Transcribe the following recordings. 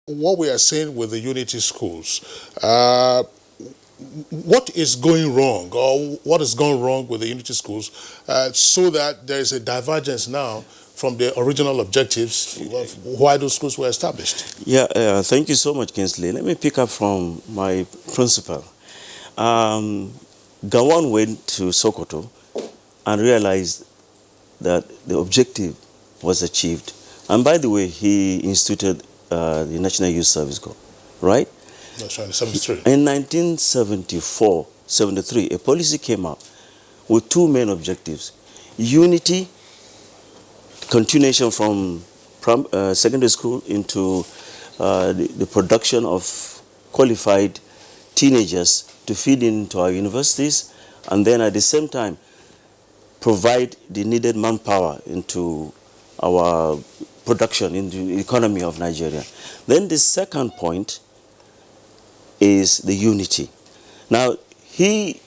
what we are seeing with the Unity schools, what is going wrong, or what has gone wrong with the Unity schools, so that there is a divergence now from the original objectives of why those schools were established? Yeah, thank you so much, Kinsley. Let me pick up from my principal. Gawan went to Sokoto and realized that the objective was achieved. And by the way, he instituted the National Youth Service Corps, right? That's right, 73. In 1974-73, a policy came up with two main objectives: unity, continuation from secondary school into the production of qualified teenagers to feed into our universities, and then at the same time provide the needed manpower into our production, in the economy of Nigeria. Then the second point is the unity. Now, he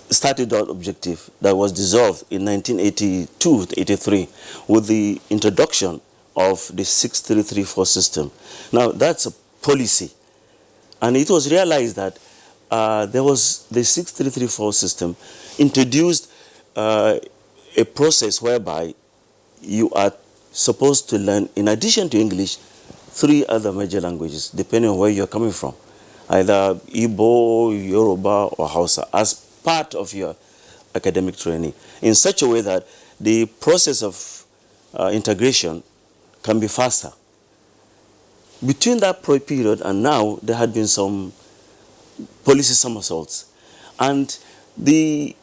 started that objective that was dissolved in 1982-83 with the introduction of the 6334 system. Now, that's a policy. And it was realized that there was the 6334 system introduced a process whereby you are supposed to learn, in addition to English, 3 other major languages, depending on where you're coming from, either Igbo, Yoruba, or Hausa, as part of your academic training, in such a way that the process of integration can be faster. Between that period and now, there had been some policy somersaults, and the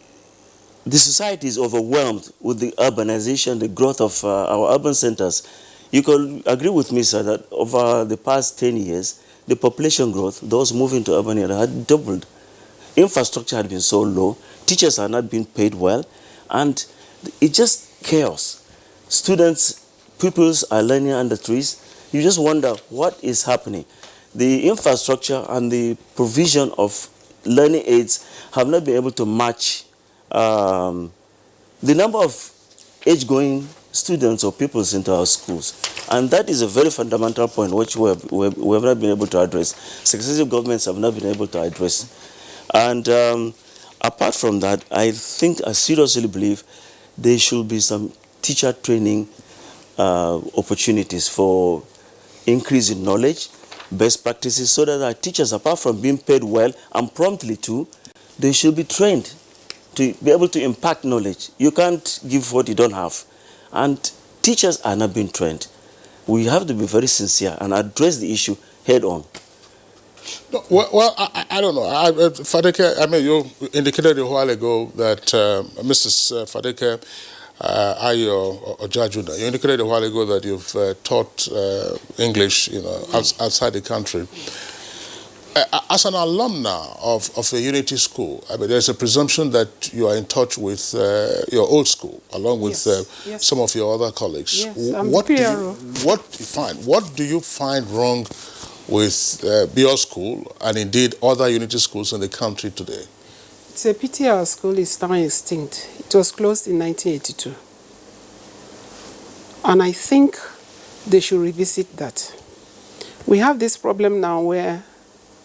society is overwhelmed with the urbanization, the growth of our urban centers. You could agree with me, sir, that over the past 10 years, the population growth, those moving to urban areas, had doubled. Infrastructure had been so low, teachers are not being paid well, and it's just chaos. Students, pupils are learning under trees. You just wonder what is happening. The infrastructure and the provision of learning aids have not been able to match the number of age-going students or pupils into our schools. And that is a very fundamental point which we have not been able to address. Successive governments have not been able to address. And apart from that, I seriously believe there should be some teacher training opportunities for increase in knowledge, best practices, so that our teachers, apart from being paid well and promptly too, they should be trained to be able to impact knowledge. You can't give what you don't have. And teachers are not being trained. We have to be very sincere and address the issue head on. No, well, I don't know. Fadeke, I mean, you indicated a while ago that Mrs. Fadeke Ayo Ojajuna, you indicated a while ago that you've taught English, outside the country. As an alumna of a Unity school, I mean, there's a presumption that you are in touch with your old school, along with some of your other colleagues. Yes, I'm PRO. What do you find wrong with your school and indeed other Unity schools in the country today? It's a pity our school is now extinct. It was closed in 1982. And I think they should revisit that. We have this problem now where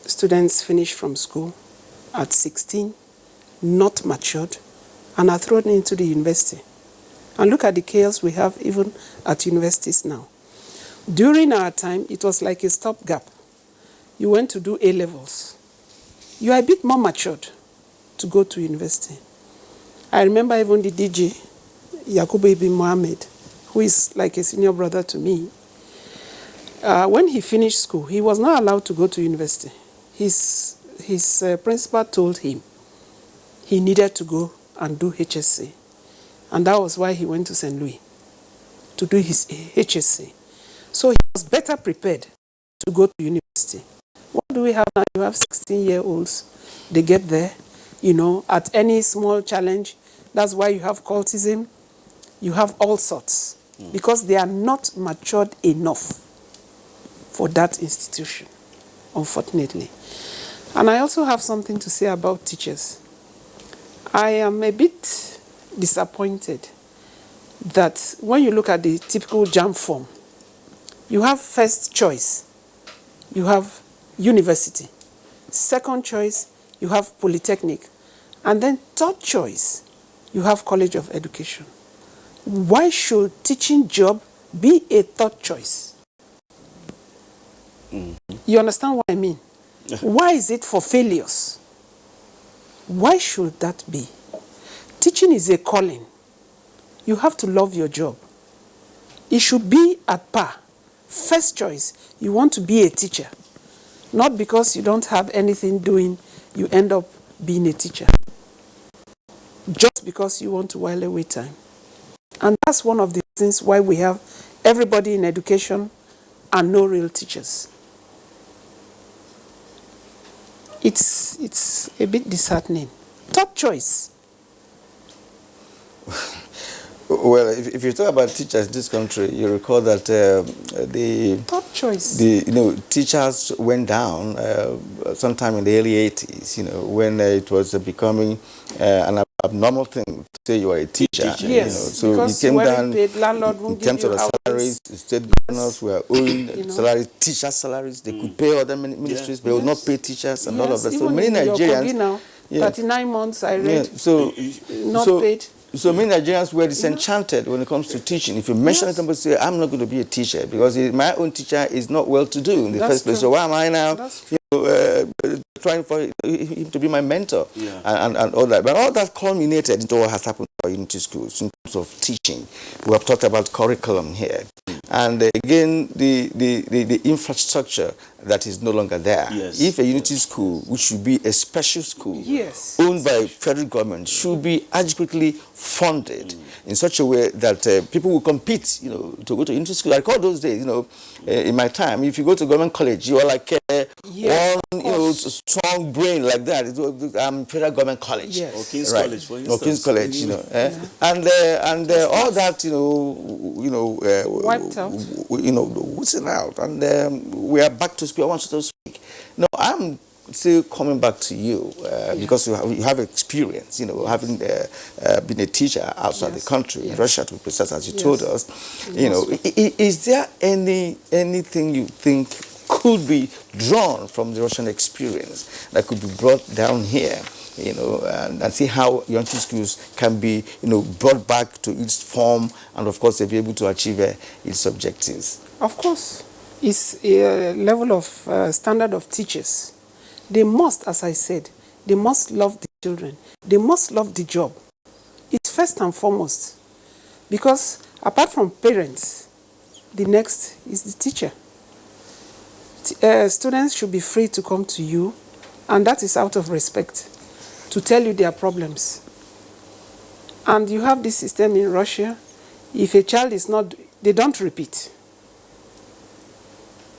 students finish from school at 16, not matured, and are thrown into the university. And look at the chaos we have even at universities now. During our time, it was like a stopgap. You went to do A-levels. You are a bit more matured to go to university. I remember even the DJ, Yakubu Ibn Mohammed, who is like a senior brother to me. When he finished school, he was not allowed to go to university. His principal told him he needed to go and do HSC. And that was why he went to St. Louis to do his HSC. So he was better prepared to go to university. What do we have now? You have 16-year-olds. They get there, at any small challenge. That's why you have cultism. You have all sorts. Because they are not matured enough for that institution, unfortunately. And I also have something to say about teachers. I am a bit disappointed that when you look at the typical JAMB form, You have first choice, you have university. Second choice, you have polytechnic. And then third choice, you have college of education. Why should teaching job be a third choice? You understand what I mean? Why is it for failures? Why should that be? Teaching is a calling. You have to love your job. It should be at par. First choice, you want to be a teacher. Not because you don't have anything doing, you end up being a teacher. Just because you want to while away time. And that's one of the reasons why we have everybody in education and no real teachers. It's a bit disheartening. Third choice. Well, if you talk about teachers in this country, you recall that the Third choice. Teachers went down sometime in the early 80s. When it was becoming an abnormal thing to say you are a teacher. Yes, so because it came when down paid, landlord won't in terms give of you the salaries. hours. State governors were owing salaries, teacher salaries. They could pay other ministries, but would not pay teachers and all of that. So Even many in your Nigerians. Kogi now, 39 months I read, not so, paid. So many Nigerians were disenchanted when it comes to teaching. If you mention it, somebody say, I'm not going to be a teacher because my own teacher is not well to do in the first place. So why am I now trying for him to be my mentor and all that? But all that culminated into what has happened to our unity schools in terms of teaching. We have talked about curriculum here. And again, the infrastructure that is no longer there. Yes. If a unity school, which should be a special school, owned by federal government, should be adequately funded in such a way that people will compete, to go to unity school. I recall those days, in my time, if you go to government college, you are like one, strong brain like that. Federal government college. Yes. Or King's Right. College, for Or instance. King's College, and all that, wiped out. what's out, and we are back to square one, so to speak. No, I'm still coming back to you because you have experience, having been a teacher outside the country, in Russia to be precise, as you told us. Is there anything you think could be drawn from the Russian experience that could be brought down here? And see how unity schools can be, brought back to its form, and of course, they'll be able to achieve its objectives. Of course, it's a level of standard of teachers. They must, as I said, they must love the children. They must love the job. It's first and foremost. Because apart from parents, the next is the teacher. Students should be free to come to you, and that is out of respect, to tell you their problems. And you have this system in Russia. If a child is not, they don't repeat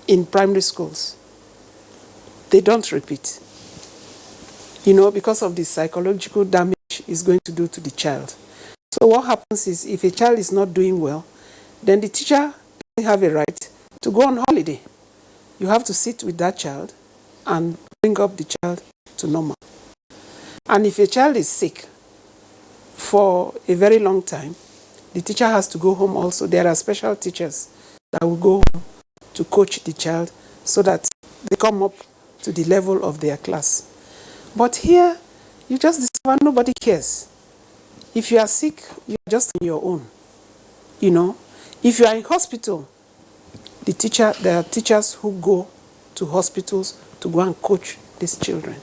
in primary schools. They don't repeat. Because of the psychological damage it's going to do to the child. So what happens is, if a child is not doing well, then the teacher doesn't have a right to go on holiday. You have to sit with that child and bring up the child to normal. And if a child is sick for a very long time, the teacher has to go home also. There are special teachers that will go home to coach the child so that they come up to the level of their class. But here, you just discover nobody cares. If you are sick, you're just on your own. If you are in hospital, there are teachers who go to hospitals to go and coach these children.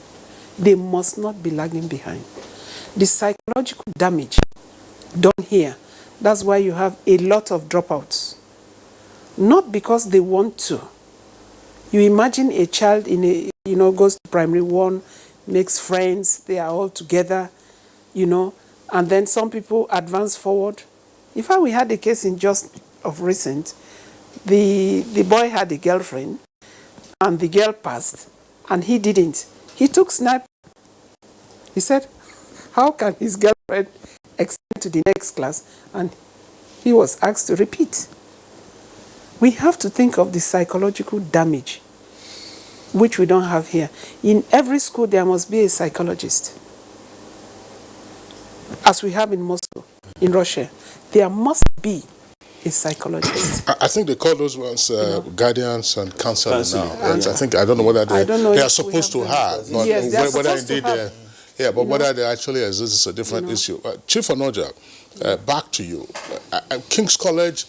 They must not be lagging behind. The psychological damage done here, that's why you have a lot of dropouts. Not because they want to. You imagine a child goes to primary 1, makes friends, they are all together, and then some people advance forward. In fact, we had a case in just of recent. The boy had a girlfriend, and the girl passed, and he didn't. He took snipe. He said, how can his girlfriend extend to the next class? And he was asked to repeat. We have to think of the psychological damage, which we don't have here. In every school, there must be a psychologist. As we have in Moscow, in Russia, there must be a a psychologist. I think they call those ones guardians and counselors now. Counseling, I think I don't know whether I don't know they are if we supposed to them. have, but Yes, they are whether supposed to indeed have. yeah, but whether they actually exist is a different issue. Chief Onoja, back to you. King's College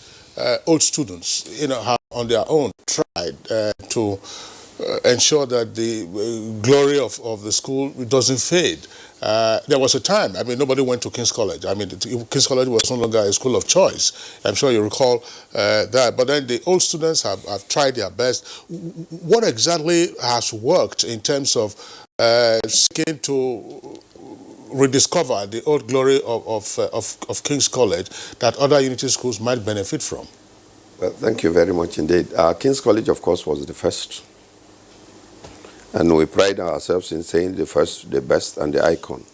old students, have on their own tried to ensure that the glory of the school doesn't fade. There was a time, nobody went to King's College. King's College was no longer a school of choice. I'm sure you recall that. But then the old students have tried their best. What exactly has worked in terms of seeking to rediscover the old glory of King's College that other unity schools might benefit from? Well, thank you very much indeed. King's College, of course, was the first. And we pride ourselves in saying the first, the best, and the icon.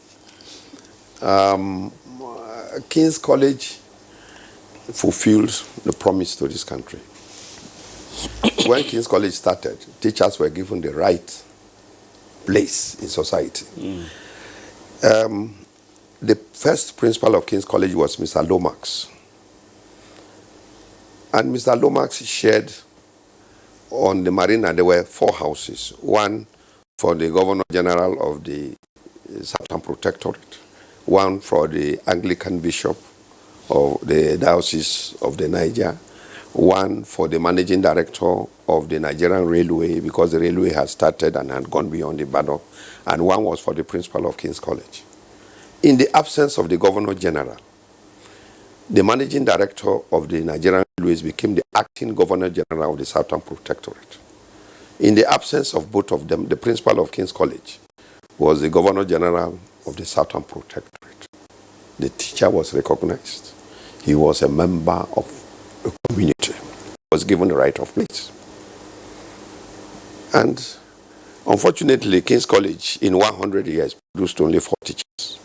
King's College fulfills the promise to this country. When King's College started, teachers were given the right place in society. The first principal of King's College was Mr. Lomax. And Mr. Lomax shared on the marina, there were 4 houses. One for the Governor General of the Southern Protectorate, one for the Anglican Bishop of the Diocese of the Niger, one for the Managing Director of the Nigerian Railway, because the railway had started and had gone beyond the border, and one was for the principal of King's College. In the absence of the Governor General, the Managing Director of the Nigerian Railways became the acting Governor General of the Southern Protectorate. In the absence of both of them, the principal of King's College was the Governor General of the Southern Protectorate. The teacher was recognized. He was a member of a community. He was given the right of place. And unfortunately, King's College in 100 years produced only 4 teachers.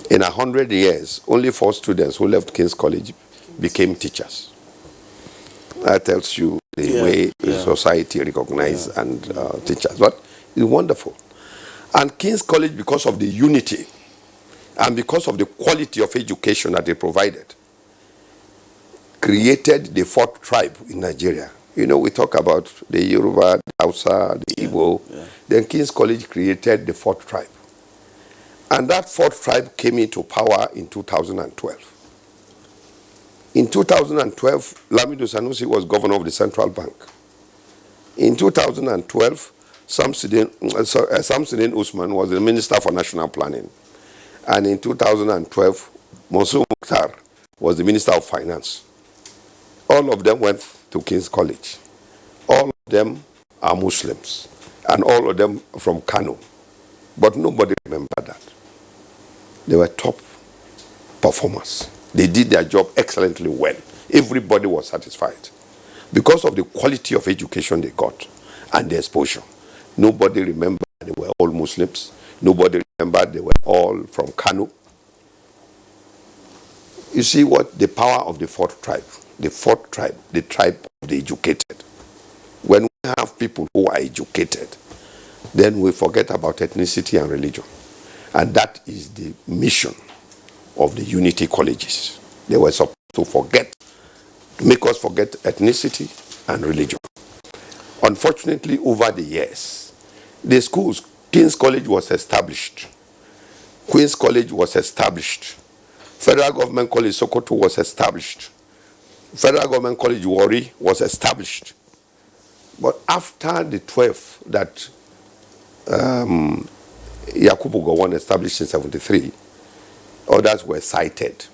In 100 years, only 4 students who left King's College became teachers. That tells you the way society recognizes and teachers. But it's wonderful. And King's College, because of the unity and because of the quality of education that they provided, created the 4th tribe in Nigeria. We talk about the Yoruba, the Hausa, the Igbo. Then King's College created the 4th tribe. And that 4th tribe came into power in 2012. In 2012, Lamido Sanusi was governor of the central bank. In 2012, Samsudeen Usman was the minister for national planning. And in 2012, Monsoor Mukhtar was the minister of finance. All of them went to King's College. All of them are Muslims. And all of them from Kano. But nobody remembered that. They were top performers. They did their job excellently well. Everybody was satisfied because of the quality of education they got and the exposure. Nobody remembered they were all Muslims. Nobody remembered they were all from Kano. You see what the power of the 4th tribe, the 4th tribe, the tribe of the educated. When we have people who are educated, then we forget about ethnicity and religion. And that is the mission of the unity colleges. They were supposed to make us forget ethnicity and religion. Unfortunately, over the years, the schools, King's College was established. Queen's College was established. Federal Government College Sokoto was established. Federal Government College Warri was established. But after the 12th that Yakubu Gowon established in 1973, others were cited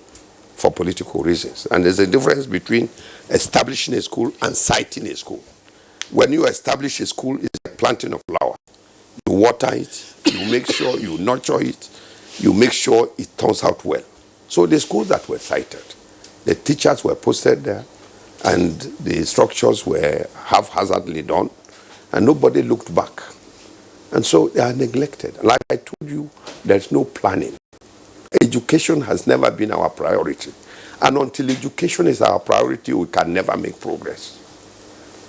for political reasons. And there's a difference between establishing a school and citing a school. When you establish a school, it's like planting a flower. You water it, you make sure you nurture it, you make sure it turns out well. So the schools that were cited, the teachers were posted there, and the structures were haphazardly done, and nobody looked back. And so they are neglected. Like I told you, there's no planning. Education has never been our priority. And until education is our priority, we can never make progress.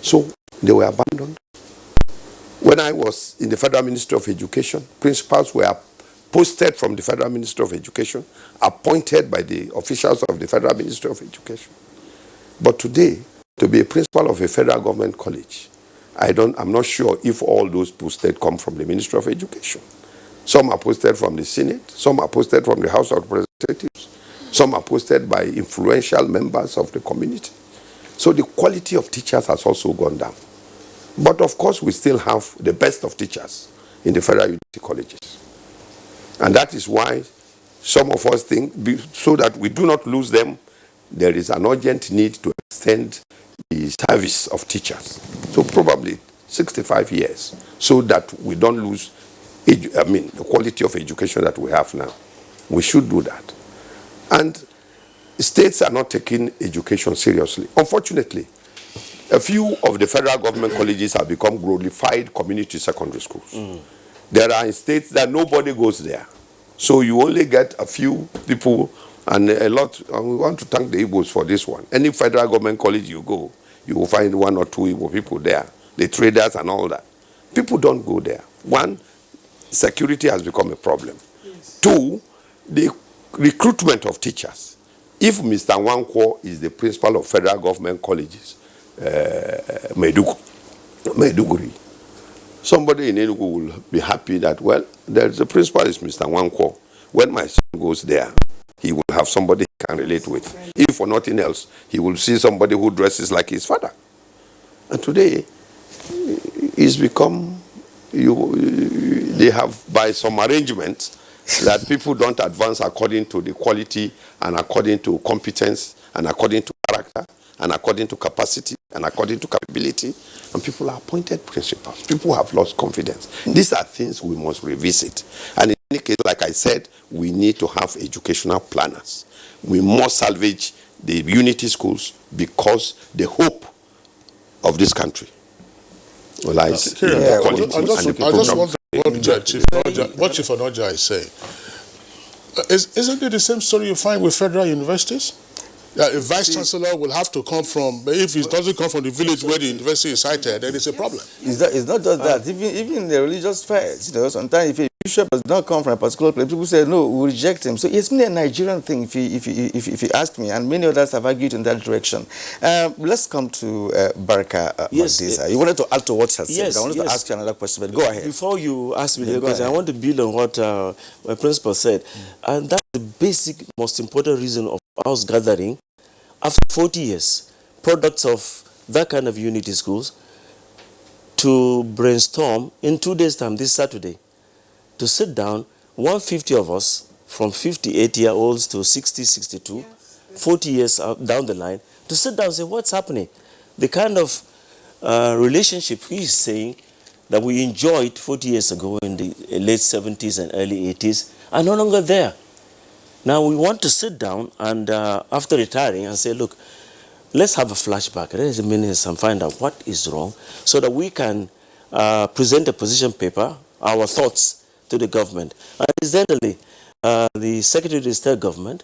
So they were abandoned. When I was in the Federal Ministry of Education, principals were posted from the Federal Ministry of Education, appointed by the officials of the Federal Ministry of Education. But today, to be a principal of a federal government college, I'm not sure if all those posted come from the Ministry of Education. Some are posted from the Senate, some are posted from the House of Representatives, some are posted by influential members of the community. So the quality of teachers has also gone down. But of course, we still have the best of teachers in the federal university colleges. And that is why some of us think, so that we do not lose them, there is an urgent need to extend the service of teachers. So probably 65 years, so that we don't lose the quality of education that we have now. We should do that. And states are not taking education seriously. Unfortunately, a few of the federal government colleges have become glorified community secondary schools. There are states that nobody goes there. So you only get a few people and a lot. And we want to thank the Igbos for this one. Any federal government college you go, you will find one or two Igbo people there, the traders and all that. People don't go there. One, security has become a problem. Yes. Two, the recruitment of teachers. If Mr. Nwankwo is the principal of federal government colleges, Maiduguri, somebody in Enugu will be happy that, well, the principal is Mr. Nwankwo. When my son goes there, he will have somebody he can relate with. If for nothing else, he will see somebody who dresses like his father. And today, it's become, they have, by some arrangements, that people don't advance according to the quality and according to competence and according to character and according to capacity and according to capability, and people are appointed principals. People have lost confidence. These are things we must revisit. And in any case, like I said, we need to have educational planners. We must salvage the unity schools, because the hope of this country lies in the quality and the I just program. wonder what Chief Onoja is saying. Isn't it the same story you find with federal universities? A vice chancellor will have to come from, if it doesn't come from the village where the university is sited, then it's a problem. It's not just that. Even in the religious fairs, sometimes if a bishop does not come from a particular place, people say, no, we reject him. So it's been a Nigerian thing, if you ask me, and many others have argued in that direction. Let's come to Baraka. Yes. You wanted to add to what has said. Yes, I wanted to ask you another question, but go ahead. Before you ask me, because I want to build on what my principal said. And that's the basic, most important reason of us gathering after 40 years, products of that kind of unity schools, to brainstorm in 2 days' time, this Saturday, to sit down, 150 of us, from 58-year-olds to 60, 62, 40 years down the line, to sit down and say, what's happening? The kind of relationship he's saying that we enjoyed 40 years ago in the late 70s and early 80s are no longer there. Now we want to sit down and after retiring and say, look, let's have a flashback, let's reminisce and find out what is wrong, so that we can present a position paper, our thoughts to the government. And incidentally, the Secretary of the State Government,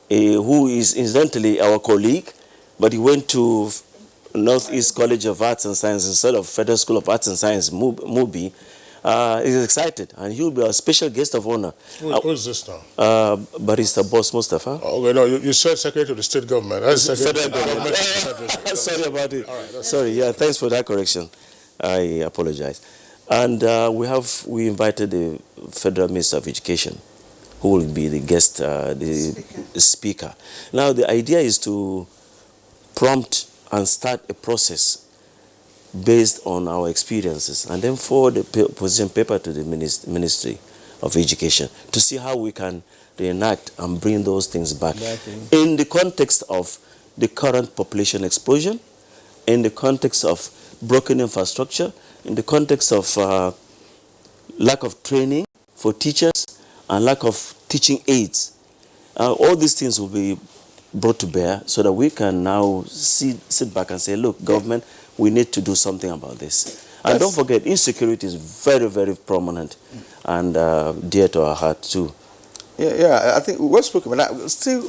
who is incidentally our colleague, but he went to Northeast College of Arts and Science instead of Federal School of Arts and Science, MUBI, is excited, and he will be our special guest of honor. Who is this now? Barrister Boss Mustafa. Okay, no, you said Secretary of the State Government. That's Federal Government. Sorry about it. Right, sorry, yeah, thanks for that correction. I apologize. And we invited the Federal Minister of Education, who will be the guest, the speaker. Now, the idea is to prompt and start a process based on our experiences, and then forward the position paper to the Ministry of Education to see how we can reenact and bring those things back in the context of the current population explosion, in the context of broken infrastructure, in the context of lack of training for teachers and lack of teaching aids. All these things will be brought to bear so that we can now sit back and say, look, government, we need to do something about this. And don't forget, insecurity is very, very prominent and dear to our heart too. Yeah, I think well spoken. But still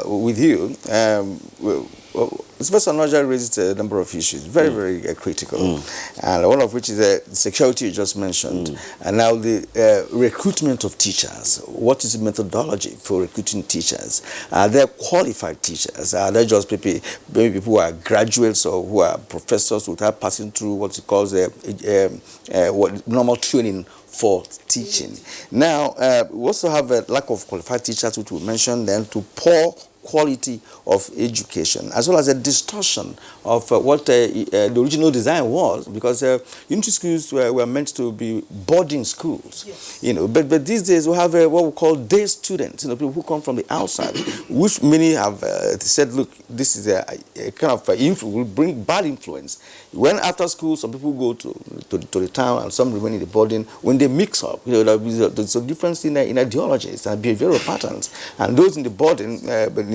with you. Professor Noja raised a number of issues, very, very critical, and one of which is security you just mentioned, and now the recruitment of teachers. What is the methodology for recruiting teachers? Are there qualified teachers? Are there just maybe people who are graduates or who are professors without passing through what it calls normal training for teaching? Now, we also have a lack of qualified teachers, which we mentioned, then to poor quality of education, as well as a distortion of what the original design was, because unity schools were meant to be boarding schools, yes. But these days we have what we call day students, people who come from the outside, which many have said, look, this is a kind of will bring bad influence. When after school, some people go to the town and some remain in the boarding. When they mix up, there's a difference in ideologies and behavioral patterns, and those in the boarding,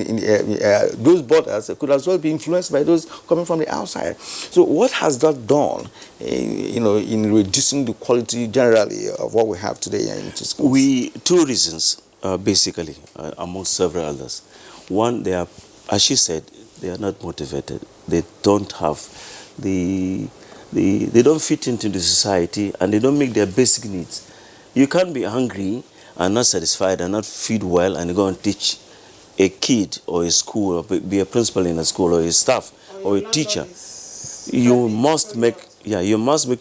those borders could as well be influenced by those coming from the outside. So what has that done, in reducing the quality generally of what we have today in schools? Two reasons, basically, among several others. One, they are, as she said, they are not motivated. They don't have they don't fit into the society, and they don't make their basic needs. You can't be hungry and not satisfied and not feed well and go and teach a kid or a school, or be a principal in a school, or a staff, or a teacher. You must make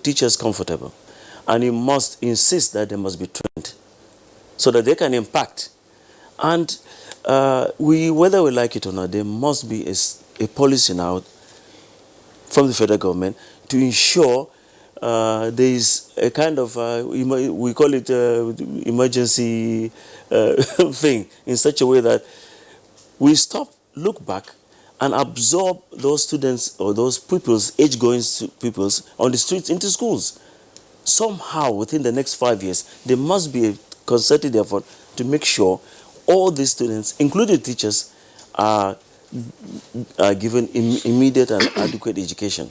teachers comfortable, and you must insist that they must be trained so that they can impact. And whether we like it or not, there must be a policy now from the federal government to ensure there is a kind of, we call it emergency thing, in such a way that we look back and absorb those students or those pupils, age-going pupils on the streets into schools. Somehow, within the next 5 years, there must be a concerted effort to make sure all these students, including teachers, are given immediate and adequate education.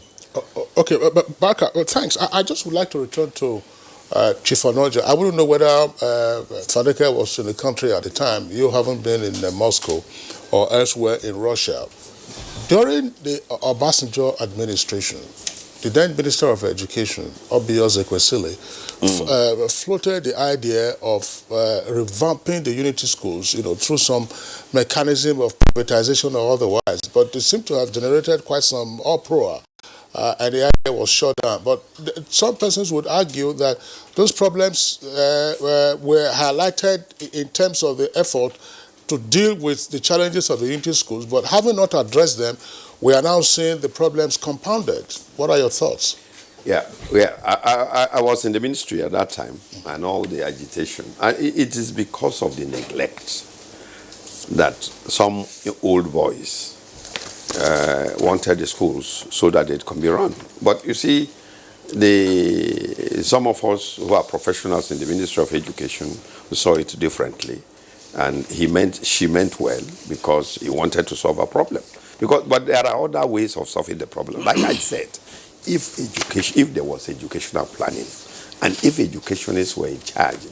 Okay, but Barker, thanks. I just would like to return to Chief Onoja. I wouldn't know whether Fadeke was in the country at the time. You haven't been in Moscow or elsewhere in Russia. During the Obasanjo administration, the then Minister of Education, Obiose Kwesili, floated the idea of revamping the unity schools, through some mechanism of privatization or otherwise. But it seemed to have generated quite some uproar, and the idea was shut down. But some persons would argue that those problems were highlighted in terms of the effort to deal with the challenges of the unity schools, but having not addressed them, we are now seeing the problems compounded. What are your thoughts? Yeah. I was in the ministry at that time, and all the agitation. And it is because of the neglect that some old boys wanted the schools so that it can be run. But you see, some of us who are professionals in the Ministry of Education saw it differently. And she meant well, because he wanted to solve a problem. But there are other ways of solving the problem. Like I said, if there was educational planning, and if educationists were in charge,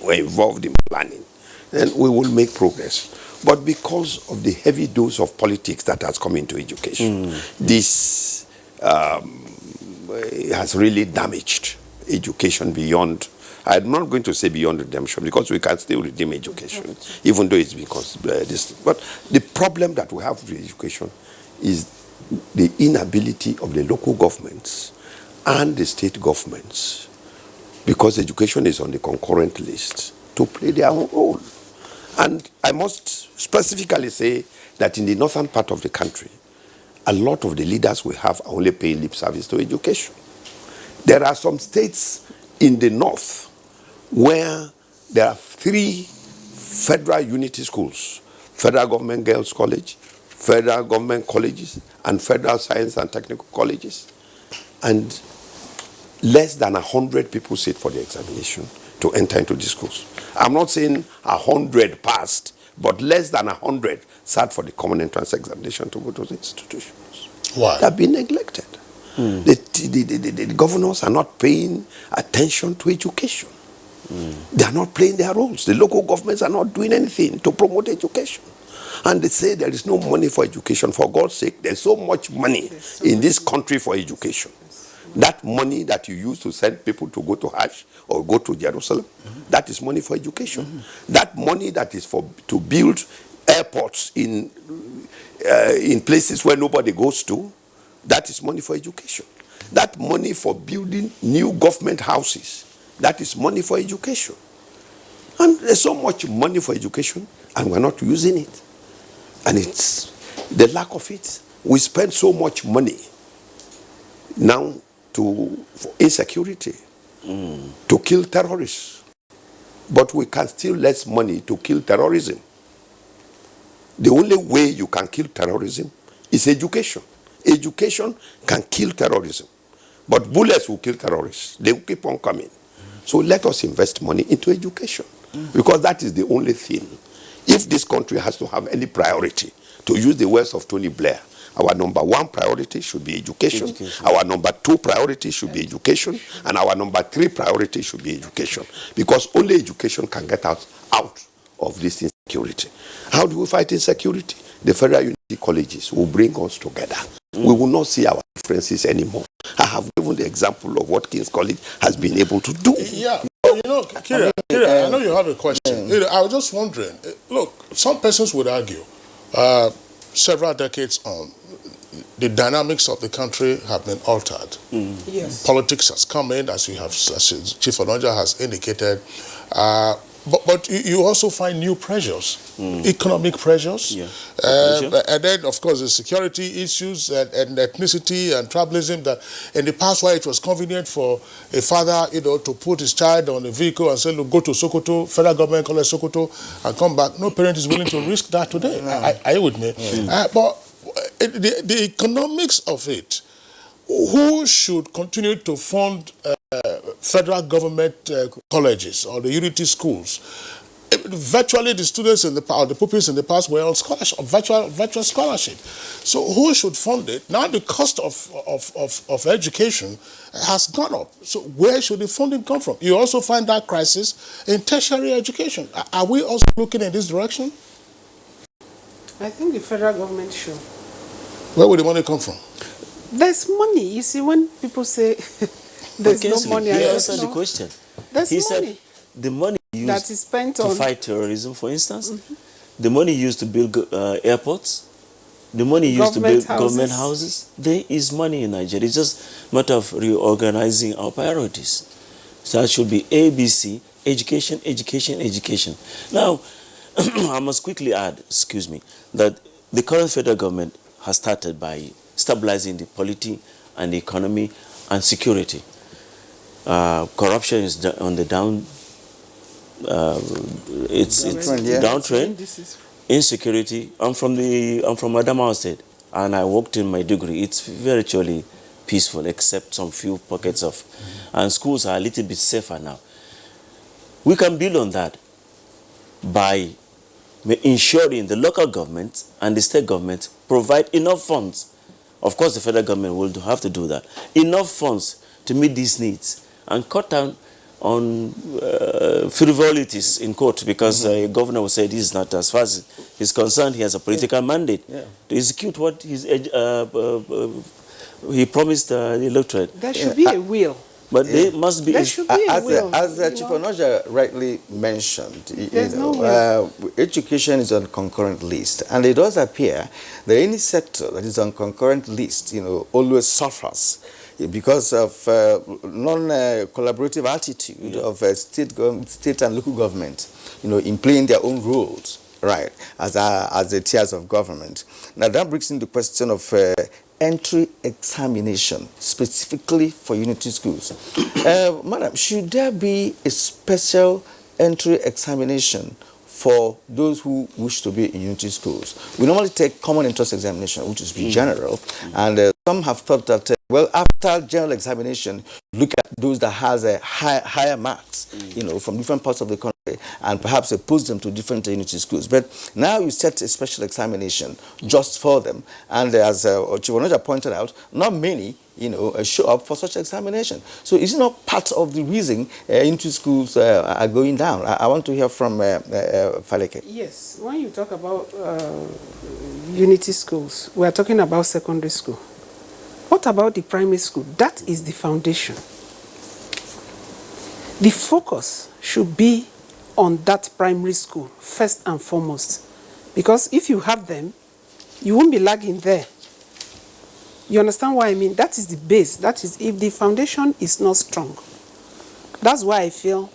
were involved in planning, then we will make progress. But because of the heavy dose of politics that has come into education, this has really damaged education beyond. I'm not going to say beyond redemption, because we can still redeem education, even though it's because this. But the problem that we have with education is the inability of the local governments and the state governments, because education is on the concurrent list, to play their own role. And I must specifically say that in the northern part of the country, a lot of the leaders we have are only paying lip service to education. There are some states in the north where there are 3 federal unity schools: Federal Government Girls College, Federal Government Colleges, and Federal Science and Technical Colleges. And less than 100 people sit for the examination to enter into these schools. I'm not saying 100 passed, but less than 100 sat for the common entrance examination to go to the institutions. Why? They have been neglected. The governors are not paying attention to education. They are not playing their roles. The local governments are not doing anything to promote education. And they say there is no money for education. For God's sake, there's so much money in this country for education. That money that you use to send people to go to Hajj or go to Jerusalem, that is money for education. That money that is for to build airports in places where nobody goes to, that is money for education. That money for building new government houses, that is money for education. And there's so much money for education, and we're not using it. And it's the lack of it. We spend so much money now for insecurity, to kill terrorists. But we can still less money to kill terrorism. The only way you can kill terrorism is education. Education can kill terrorism. But bullets will kill terrorists. They will keep on coming. So let us invest money into education, because that is the only thing. If this country has to have any priority, to use the words of Tony Blair, our number one priority should be education. Our number two priority should be education. And our number three priority should be education. Because only education can get out of this insecurity. How do we fight insecurity? The Federal Unity Colleges will bring us together. We will not see our differences anymore. I have given the example of what King's College has been able to do. Yeah. Kira, I know you have a question. I was just wondering, look, some persons would argue, several decades on, the dynamics of the country have been altered. Yes. Politics has come in, as Chief Onoja has indicated. But you also find new pressures, economic pressures, and then, of course, the security issues and ethnicity and tribalism. That in the past, where it was convenient for a father, to put his child on a vehicle and say, "Look, go to Sokoto, federal government college Sokoto, and come back." No parent is willing to risk that today. Are you with me? But the economics of it, who should continue to fund federal government colleges or the Unity schools? Virtually the students in the past, the pupils in the past were on scholarship, virtual scholarship. So who should fund it? Now the cost of education has gone up. So where should the funding come from? You also find that crisis in tertiary education. Are we also looking in this direction? I think the federal government should. Where would the money come from? There's money. You see, when people say there's no money, he I answered the question. There's He money said the money used that is spent to on fight terrorism, for instance, the money used to build airports, the money used to build government houses. There is money in Nigeria. It's just a matter of reorganizing our priorities. So that should be ABC, education, education, education. Now, I must quickly add, that the current federal government has started by stabilizing the polity and the economy and security. Corruption is on the downtrend. Insecurity. I'm from Adamawa State, and I worked in Maiduguri. It's virtually peaceful, except some few pockets of, and schools are a little bit safer now. We can build on that by ensuring the local government and the state government provide enough funds. Of course, the federal government will have to do that. Enough funds to meet these needs and cut down on frivolities in court, because a governor will say this is not, as far as he's concerned, he has a political mandate to execute what he promised the electorate. There should be a will. But there must be. There should be a will. As Chief Onoja rightly mentioned, education is on concurrent list, and it does appear that any sector that is on concurrent list, always suffers because of non-collaborative attitude of state and local government, in playing their own roles, right, as the tiers of government. Now that brings in the question of entry examination, specifically for Unity schools. Madam, should there be a special entry examination for those who wish to be in Unity schools? We normally take common entrance examination, which is general, and some have thought that, well, after general examination, look at those that has higher marks, from different parts of the country, and perhaps post them to different Unity schools. But now you set a special examination just for them, and as Chief Onoja pointed out, not many show up for such examination. So is it not part of the reason into schools are going down? I want to hear from Faleke. Yes, when you talk about unity schools, we are talking about secondary school. What about the primary school? That is the foundation. The focus should be on that primary school, first and foremost. Because if you have them, you won't be lagging there. You understand what I mean? That is the base. That is, if the foundation is not strong. That's why I feel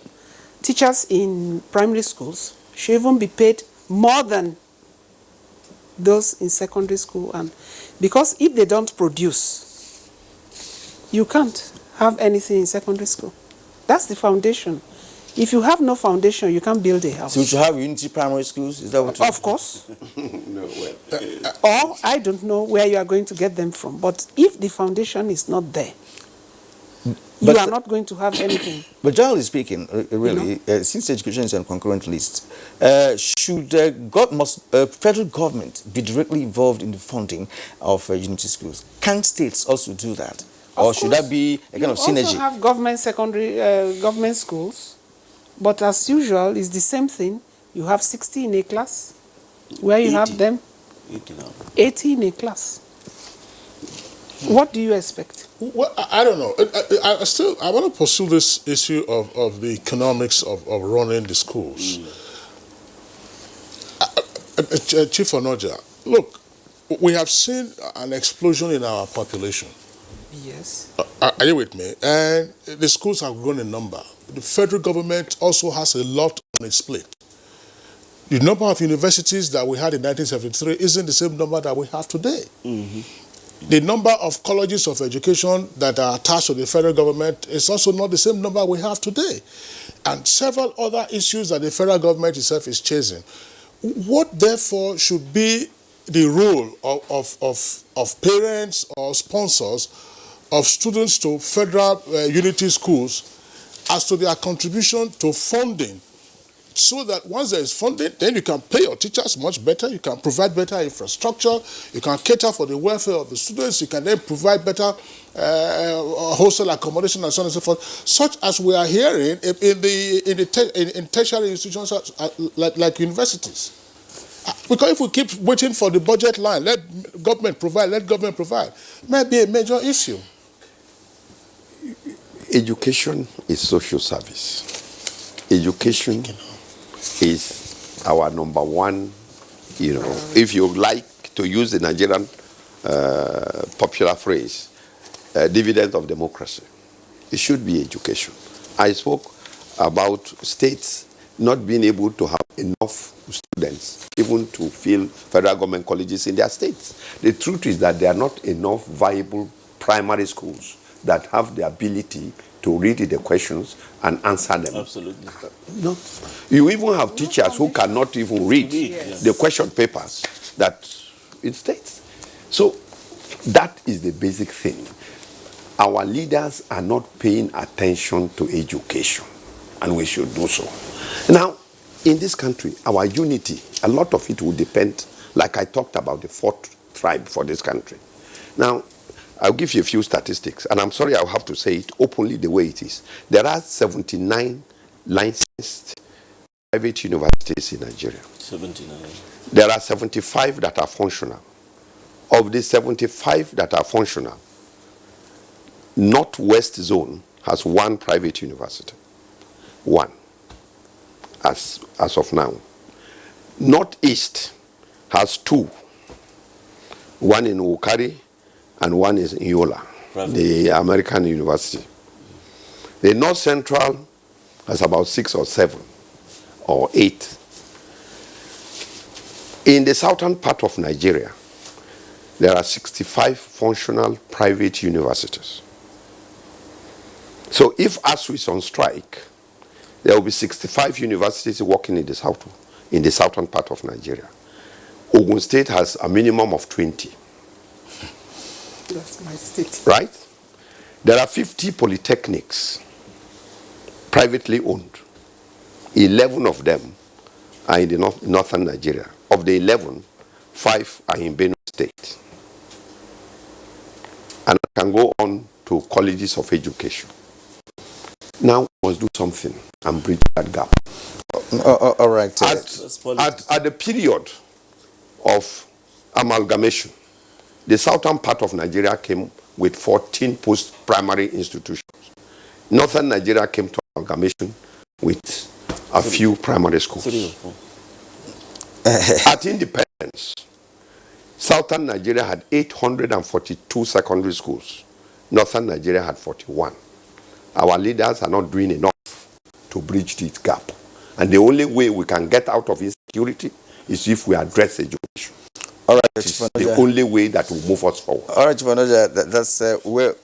teachers in primary schools should even be paid more than those in secondary school. And because if they don't produce, you can't have anything in secondary school. That's the foundation. If you have no foundation, you can't build a house. So we should have unity primary schools? Is that what Of course. No, well. Or I don't know where you are going to get them from. But if the foundation is not there, you are not going to have anything. But generally speaking, really, since education is on concurrent list, should federal government be directly involved in the funding of unity schools? Can states also do that? Or should that be a kind of synergy? You also have government secondary, government schools, but as usual, it's the same thing. You have 60 in a class, where you 80. have them 80 now. 80 in a class. What do you expect? Well, I don't know. I want to pursue this issue of the economics of running the schools. Chief Onoja, look, we have seen an explosion in our population. Yes. Are you with me? And the schools have grown in number. The federal government also has a lot on its plate. The number of universities that we had in 1973 isn't the same number that we have today. The number of colleges of education that are attached to the federal government is also not the same number we have today. And several other issues that the federal government itself is chasing. What, therefore, should be the role of parents or sponsors of students to federal unity schools as to their contribution to funding, so that once there is funding, then you can pay your teachers much better, you can provide better infrastructure, you can cater for the welfare of the students, you can then provide better hostel accommodation and so on and so forth, such as we are hearing in tertiary institutions like universities. Because if we keep waiting for the budget line, let government provide, might be a major issue. Education is social service. Education is our number one, if you like to use the Nigerian popular phrase, dividend of democracy. It should be education. I spoke about states not being able to have enough students even to fill federal government colleges in their states. The truth is that there are not enough viable primary schools that have the ability to read the questions and answer them. Absolutely. No. You even have teachers who cannot even read the question papers that it states. So that is the basic thing. Our leaders are not paying attention to education, and we should do so. Now, in this country, our unity, a lot of it will depend, like I talked about, the fourth tribe for this country. Now, I'll give you a few statistics, and I'm sorry I'll have to say it openly the way it is. There are 79 licensed private universities in Nigeria. 79. There are 75 that are functional. Of the 75 that are functional, Northwest Zone has one private university. One, as of now. Northeast has two. One in Wukari and one is in Yola, the American university. The North Central has about 6 or 7 or 8. In the southern part of Nigeria, there are 65 functional private universities. So if ASU is on strike, there will be 65 universities working in the southern part of Nigeria. Ogun State has a minimum of 20. That's my state. Right? There are 50 polytechnics, privately owned. 11 of them are in the northern Nigeria. Of the 11, 5 are in Benue State. Another can go on to colleges of education. Now we must do something and bridge that gap. All right. At the period of amalgamation, the southern part of Nigeria came with 14 post-primary institutions. Northern Nigeria came to amalgamation with a few primary schools. 3 or 4. At independence, southern Nigeria had 842 secondary schools. Northern Nigeria had 41. Our leaders are not doing enough to bridge this gap. And the only way we can get out of insecurity is if we address education. All right, It's the only way that will move us forward. All right, Chifanoja, that's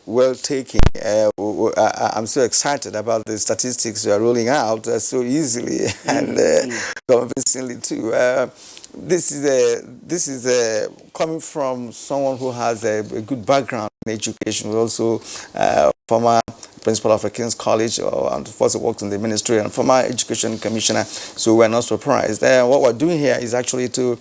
well taken. I'm so excited about the statistics you are rolling out so easily and convincingly too. This is coming from someone who has a good background in education, also former principal of a King's College, and first worked in the ministry, and former education commissioner. So we're not surprised. What we're doing here is actually to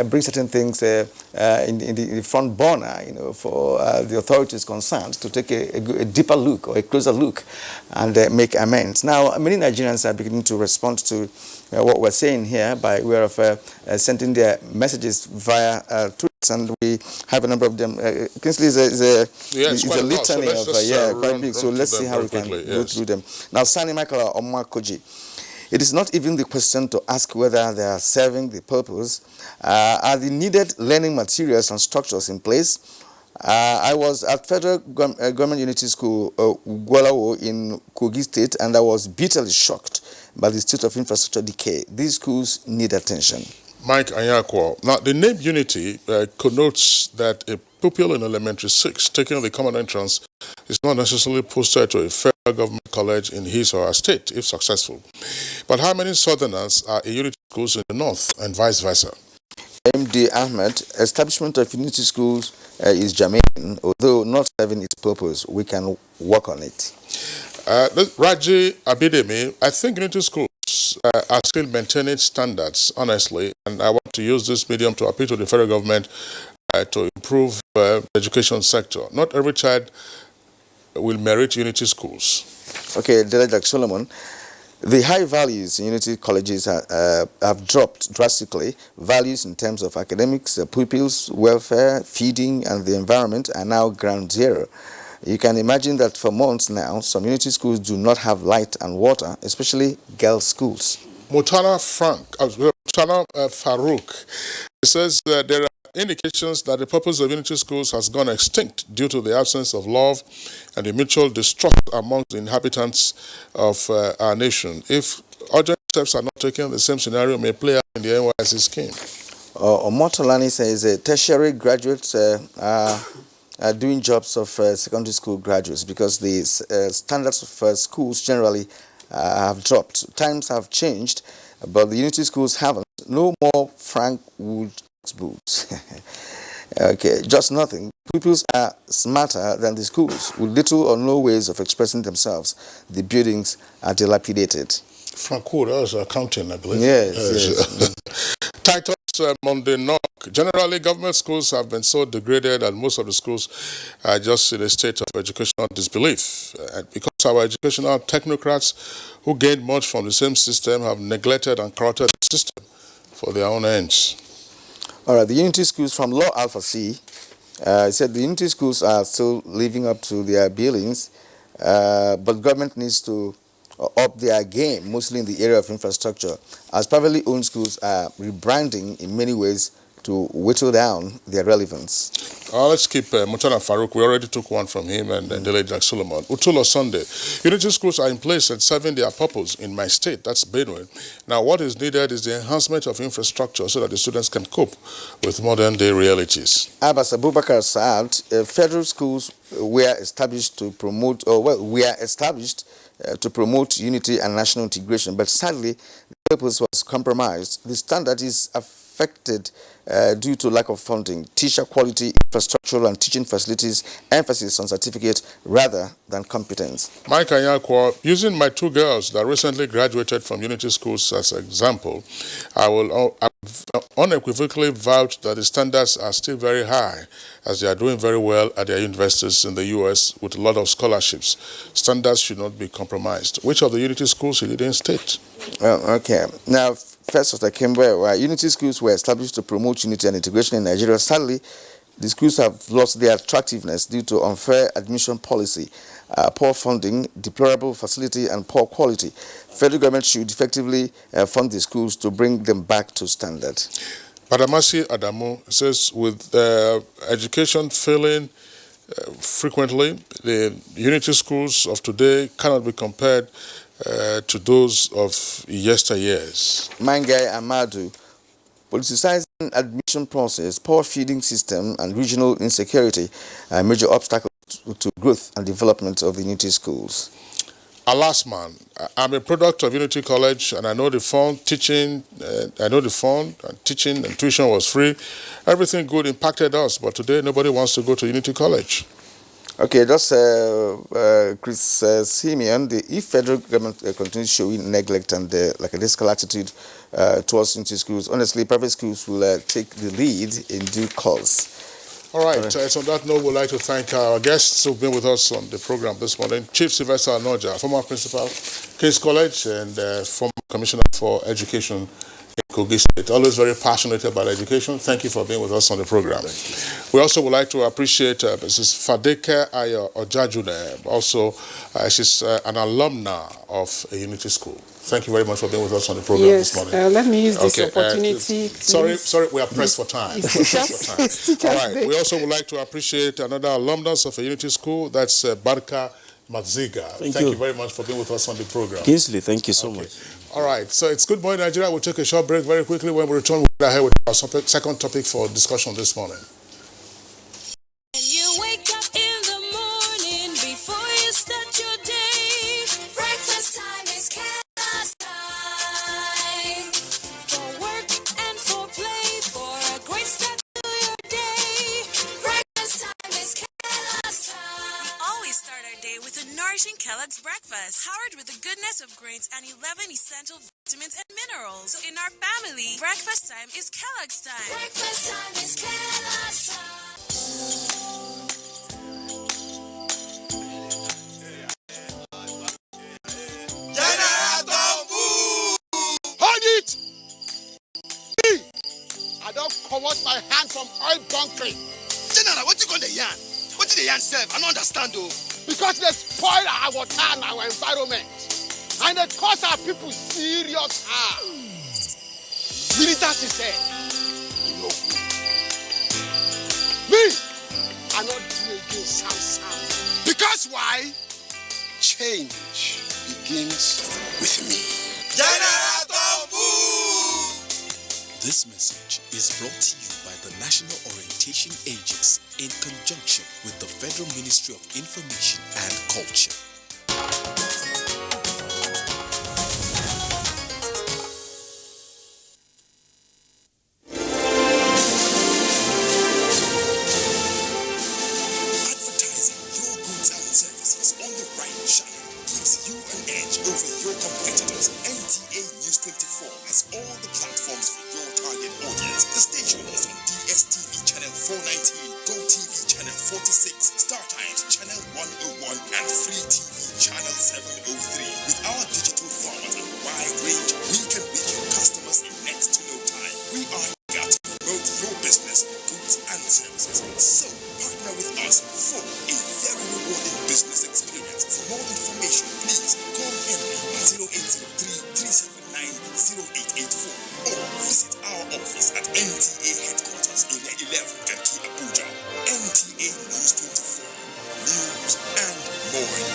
bring certain things in the front burner, for the authorities concerned to take a deeper look or a closer look and make amends. Now, many Nigerians are beginning to respond to what we're saying here by way of sending their messages via tweets, and we have a number of them. Kingsley is a litany of quite big. So let's see how we can go through them. Now, Sani Michael Omakoji. It is not even the question to ask whether they are serving the purpose. Are the needed learning materials and structures in place? I was at Federal Government Unity School, Gwalawo in Kogi State, and I was bitterly shocked by the state of infrastructure decay. These schools need attention. Mike Anyakwo. Now, the name Unity connotes that a pupil in elementary 6 taking the common entrance is not necessarily posted to a federal government college in his or her state, if successful. But how many Southerners are in Unity schools in the north and vice versa? MD Ahmed, establishment of Unity schools is germane, although not serving its purpose. We can work on it. Raji Abidemi, I think Unity schools are still maintaining standards, honestly, and I want to use this medium to appeal to the federal government to improve the education sector. Not every child will merit Unity schools. Okay, Director Solomon, the high values in Unity colleges have dropped drastically. Values in terms of academics, pupils, welfare, feeding, and the environment are now ground zero. You can imagine that for months now, some Unity schools do not have light and water, especially girls' schools. Mutana Farouk says that there are indications that the purpose of Unity schools has gone extinct due to the absence of love and the mutual distrust among the inhabitants of our nation. If urgent steps are not taken, the same scenario may play out in the NYSC scheme. Omotolani says tertiary graduates are doing jobs of secondary school graduates because the standards of schools generally have dropped. Times have changed, but the Unity schools haven't. No more Frank Wood books. Okay, just nothing. Pupils are smarter than the schools with little or no ways of expressing themselves. The buildings are dilapidated. Frank Wood, that was accounting, I believe. Yes. Titus Mondenok. Generally, government schools have been so degraded that most of the schools are just in a state of educational disbelief. Because our educational technocrats who gained much from the same system have neglected and corrupted the system for their own ends. All right, the Unity schools from Law Alpha C said the Unity schools are still living up to their billings, but government needs to up their game, mostly in the area of infrastructure, as privately owned schools are rebranding in many ways to whittle down their relevance. Let's keep Mutana Farouk. We already took one from him, and delayed Jack Solomon. Utulo Sunday. Unity schools are in place and serving their purpose in my state. That's Benue. Now, what is needed is the enhancement of infrastructure so that the students can cope with modern-day realities. Abbas Abubakar Saad, federal schools were established to promote, to promote unity and national integration, but sadly, the purpose was compromised. The standard is affected due to lack of funding, teacher quality, infrastructural and teaching facilities, emphasis on certificate rather than competence. Mike Anyakwo, using my 2 girls that recently graduated from Unity schools as an example, I will unequivocally vouched that the standards are still very high, as they are doing very well at their universities in the U.S. with a lot of scholarships. Standards should not be compromised. Which of the Unity schools he didn't state? Okay. Now, first of all, Kimber, Unity schools were established to promote unity and integration in Nigeria. Sadly, the schools have lost their attractiveness due to unfair admission policy, poor funding, deplorable facility, and poor quality. Federal government should effectively fund the schools to bring them back to standard. Badamasi Adamu says, with education failing frequently, the Unity schools of today cannot be compared to those of yesteryears. Mangai Amadu, politicizing admission process, poor feeding system, and regional insecurity are major obstacles to growth and development of the Unity schools. Alas, man, I'm a product of Unity College, and I know the fund teaching. Teaching and tuition was free. Everything good impacted us, but today nobody wants to go to Unity College. Okay, just Chris Simeon, if federal government continues showing neglect and like a discal attitude towards Unity schools, honestly, private schools will take the lead in due course. All right, so on that note, we'd like to thank our guests who've been with us on the program this morning. Chief Sylvester Anoja, former principal, King's College, and former commissioner for education in Kogi State. Always very passionate about education. Thank you for being with us on the program. We also would like to appreciate Mrs. Fadeke Ayo Ojajune. Also, she's an alumna of a Unity School. Thank you very much for being with us on the program this morning. Let me use this opportunity. Sorry, we are pressed for time. All right. We also would like to appreciate another alumnus of a Unity School. That's Barka Madziga. Thank you very much for being with us on the program. Kingsley, thank you so much. All right. So it's Good Morning Nigeria. We'll take a short break very quickly. When we return, we'll go ahead with our second topic for discussion this morning. You wake up in the morning before you start your day. Breakfast time is chaos time. For work and for play, for a great start to your day. Breakfast time is chaos time. We always start our day with a nourishing Kellogg's breakfast, powered with the goodness of grains and 11 essential vitamins and minerals. So in our family, breakfast time is Kellogg's time. Breakfast time is chaos time. Hold it! I don't comot my hand from oil bunkering. General, what you gonna yarn? What did the yarn serve? I don't understand though. Because they spoil our water and our environment. And they cause our people serious harm. Militants said, you know good. Me, I not do again Sam. Because why? Change begins with me. This message is brought to you by the National Orientation Agency in conjunction with the Federal Ministry of Information and Culture. Advertising your goods and services on the right channel gives you an edge over your competitors. NTA News 24 has all the platforms for your target audience. The station is on DSTV channel 419, GoTV channel 46, StarTimes channel 101, and Free TV channel 703. With our digital format and wide range, we can reach your customers in next to no time. We are here to promote your business, goods, and services. So partner with us for a very rewarding business experience. For more information, please call Henry on 0803-379-0884 or visit our office at NTA headquarters, Area 11, Garki, Abuja. NTA News 24. News and more news.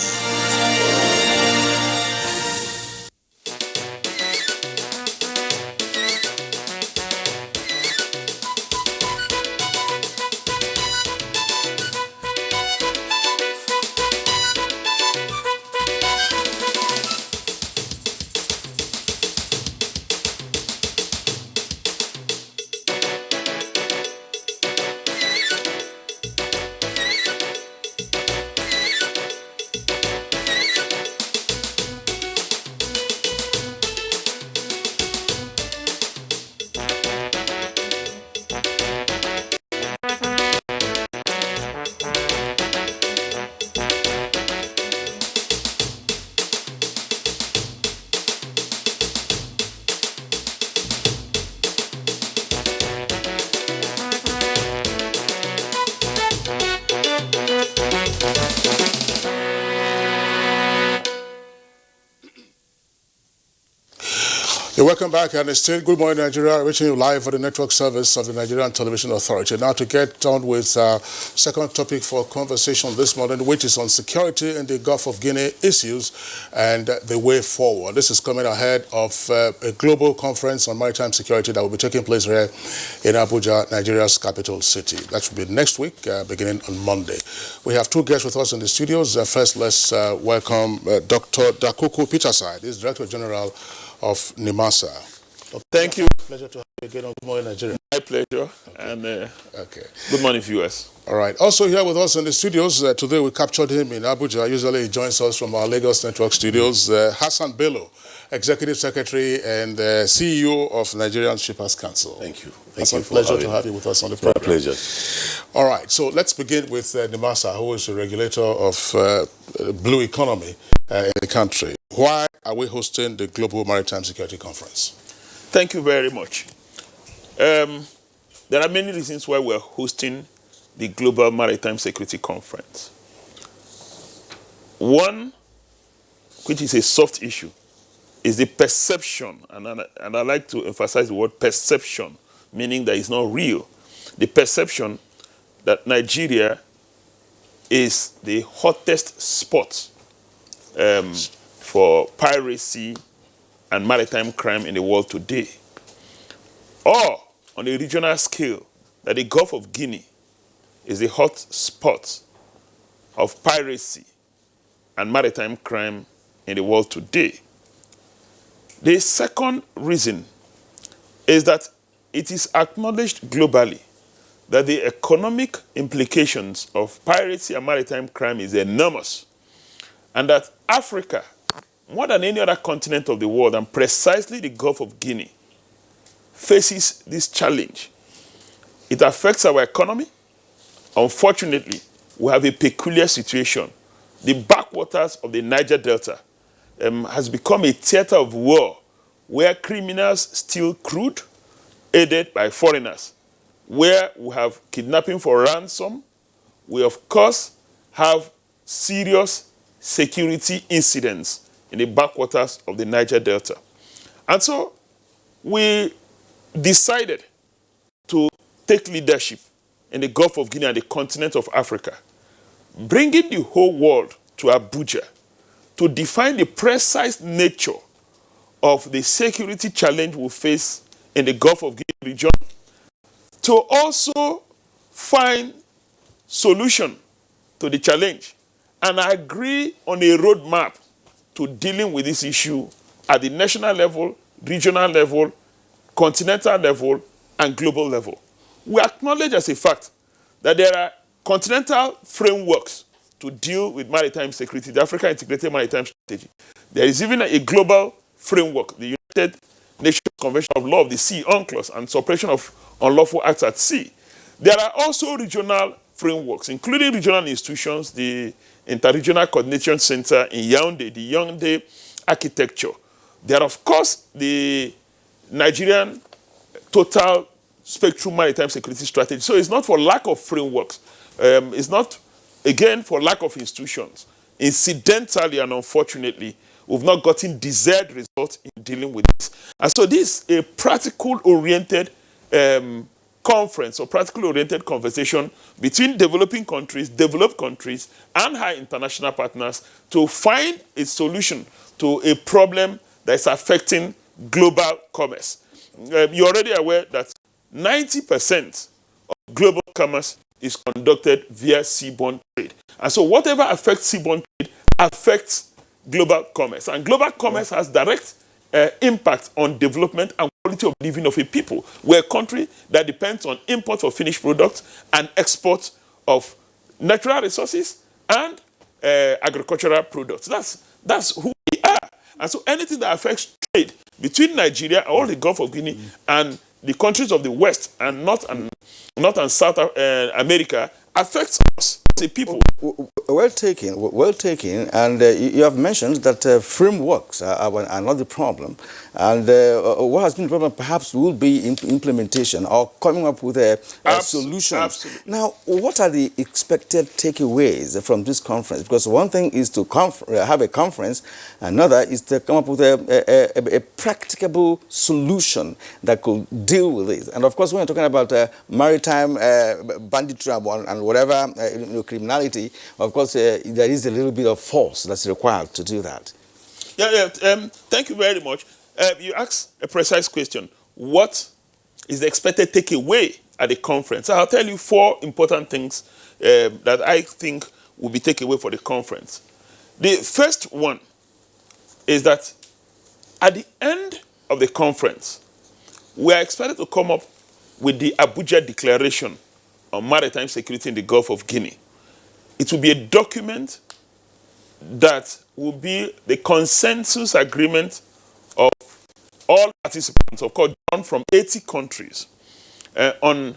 You're welcome back, and it's still Good Morning Nigeria, reaching you live for the network service of the Nigerian Television Authority. Now to get on with our second topic for conversation this morning, which is on security in the Gulf of Guinea issues and the way forward. This is coming ahead of a global conference on maritime security that will be taking place here in Abuja, Nigeria's capital city. That should be next week, beginning on Monday. We have two guests with us in the studios. First, let's welcome Dr. Dakuku Peterside. He's Director General of NIMASA. Thank you. Pleasure to have you again on Good Morning Nigeria. My pleasure. Okay. And good morning, viewers. All right. Also here with us in the studios today, we captured him in Abuja. Usually he joins us from our Lagos Network studios. Hassan Bello, Executive Secretary and CEO of Nigerian Shippers Council. Thank you. It's a pleasure to have you with us on the program. My pleasure. All right. So let's begin with NIMASA, who is the regulator of blue economy in the country. Why are we hosting the Global Maritime Security Conference? Thank you very much. There are many reasons why we're hosting the Global Maritime Security Conference. One, which is a soft issue, is the perception, and I like to emphasize the word perception, meaning that it's not real. The perception that Nigeria is the hottest spot for piracy and maritime crime in the world today. Or, on a regional scale, that the Gulf of Guinea is the hot spot of piracy and maritime crime in the world today. The second reason is that it is acknowledged globally that the economic implications of piracy and maritime crime is enormous, and that Africa, more than any other continent of the world, and precisely the Gulf of Guinea, faces this challenge. It affects our economy. Unfortunately, we have a peculiar situation. The backwaters of the Niger Delta has become a theater of war where criminals steal crude, aided by foreigners, where we have kidnapping for ransom. We, of course, have serious security incidents in the backwaters of the Niger Delta. And so we decided to take leadership in the Gulf of Guinea and the continent of Africa, bringing the whole world to Abuja to define the precise nature of the security challenge we face in the Gulf of Guinea region, to also find solution to the challenge and agree on a roadmap to dealing with this issue at the national level, regional level, continental level, and global level. We acknowledge as a fact that there are continental frameworks to deal with maritime security, the Africa Integrated Maritime Strategy. There is even a global framework, the United Nations Convention of Law of the Sea, UNCLOS, and suppression of unlawful acts at sea. There are also regional frameworks, including regional institutions, the Interregional Coordination Center in Yaoundé, the Yaoundé Architecture. There are, of course, the Nigerian Total Spectrum Maritime Security Strategy. So it's not for lack of frameworks. It's not, again, for lack of institutions. Incidentally and unfortunately, we've not gotten desired results in dealing with this. And so this is a practical-oriented conference or practical-oriented conversation between developing countries, developed countries, and high international partners to find a solution to a problem that is affecting global commerce. You're already aware that 90% of global commerce is conducted via seaborne trade. And so whatever affects seaborne trade affects global commerce. And global commerce has direct impact on development and quality of living of a people. We're a country that depends on import of finished products and export of natural resources and agricultural products. That's who we are. And so anything that affects trade between Nigeria, all the Gulf of Guinea, and the countries of the West and North and South America affects us. the people. Well taken, well taken. And you have mentioned that frameworks are not the problem. And what has been the problem perhaps will be implementation or coming up with a solution. Absolutely. Now, what are the expected takeaways from this conference? Because one thing is to have a conference, another is to come up with a practicable solution that could deal with this. And of course, when you're talking about maritime banditry and whatever criminality, of course, there is a little bit of force that's required to do that. Thank you very much. You asked a precise question. What is the expected takeaway at the conference? I'll tell you 4 important things that I think will be takeaway for the conference. The first one is that at the end of the conference, we are expected to come up with the Abuja Declaration on Maritime Security in the Gulf of Guinea. It will be a document that will be the consensus agreement of all participants, of course, drawn from 80 countries, on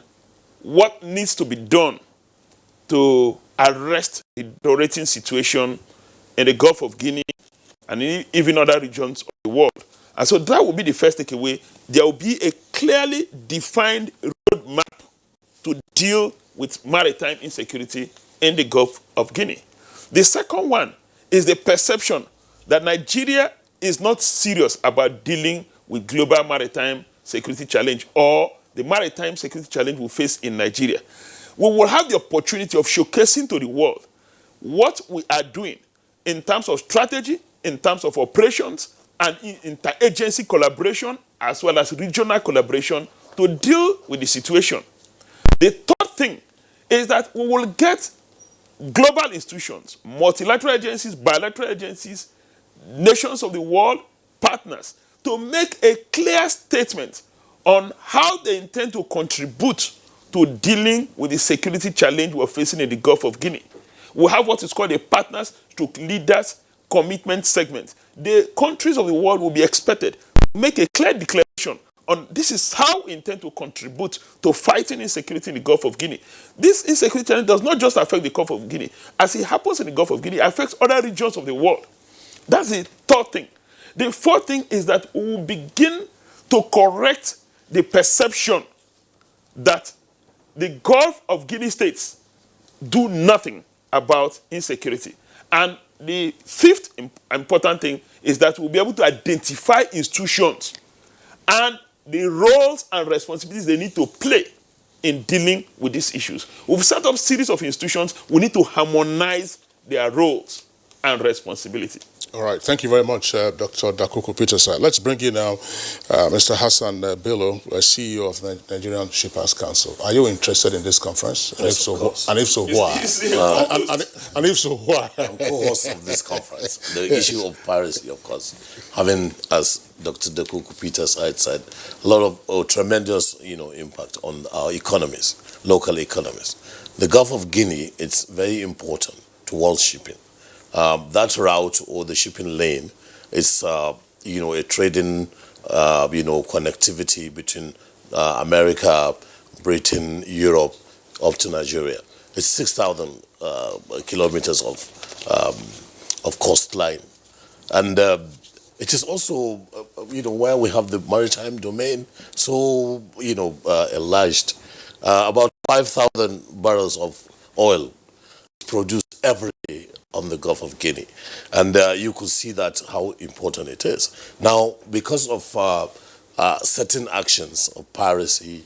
what needs to be done to arrest the deteriorating situation in the Gulf of Guinea and even other regions of the world. And so that will be the first takeaway. There will be a clearly defined roadmap to deal with maritime insecurity in the Gulf of Guinea. The second one is the perception that Nigeria is not serious about dealing with global maritime security challenge or the maritime security challenge we face in Nigeria. We will have the opportunity of showcasing to the world what we are doing in terms of strategy, in terms of operations, and interagency collaboration, as well as regional collaboration to deal with the situation. The third thing is that we will get global institutions, multilateral agencies, bilateral agencies, nations of the world, partners, to make a clear statement on how they intend to contribute to dealing with the security challenge we're facing in the Gulf of Guinea. We have what is called a partners to leaders commitment segment. The countries of the world will be expected to make a clear declaration on this is how we intend to contribute to fighting insecurity in the Gulf of Guinea. This insecurity challenge does not just affect the Gulf of Guinea. As it happens in the Gulf of Guinea, it affects other regions of the world. That's the third thing. The fourth thing is that we will begin to correct the perception that the Gulf of Guinea states do nothing about insecurity. And the fifth important thing is that we'll be able to identify institutions and the roles and responsibilities they need to play in dealing with these issues. We've set up a series of institutions. We need to harmonize their roles and responsibility. All right. Thank you very much, Dr. Dakuku Peters. Let's bring in now Mr. Hassan Bello, CEO of the Nigerian Shippers Council. Are you interested in this conference? And if so, why? And if so, why? I'm co-host of this conference. The issue of piracy, of course, having, as Dr. Dakuku Peters said, a lot of tremendous, impact on our economies, local economies. The Gulf of Guinea, it's very important to world shipping. That route or the shipping lane is, a trading, connectivity between America, Britain, Europe, up to Nigeria. It's 6,000 kilometers of coastline. And it is also, where we have the maritime domain so, enlarged. About 5,000 barrels of oil produced every day on the Gulf of Guinea. And you could see that how important it is. Now, because of certain actions of piracy,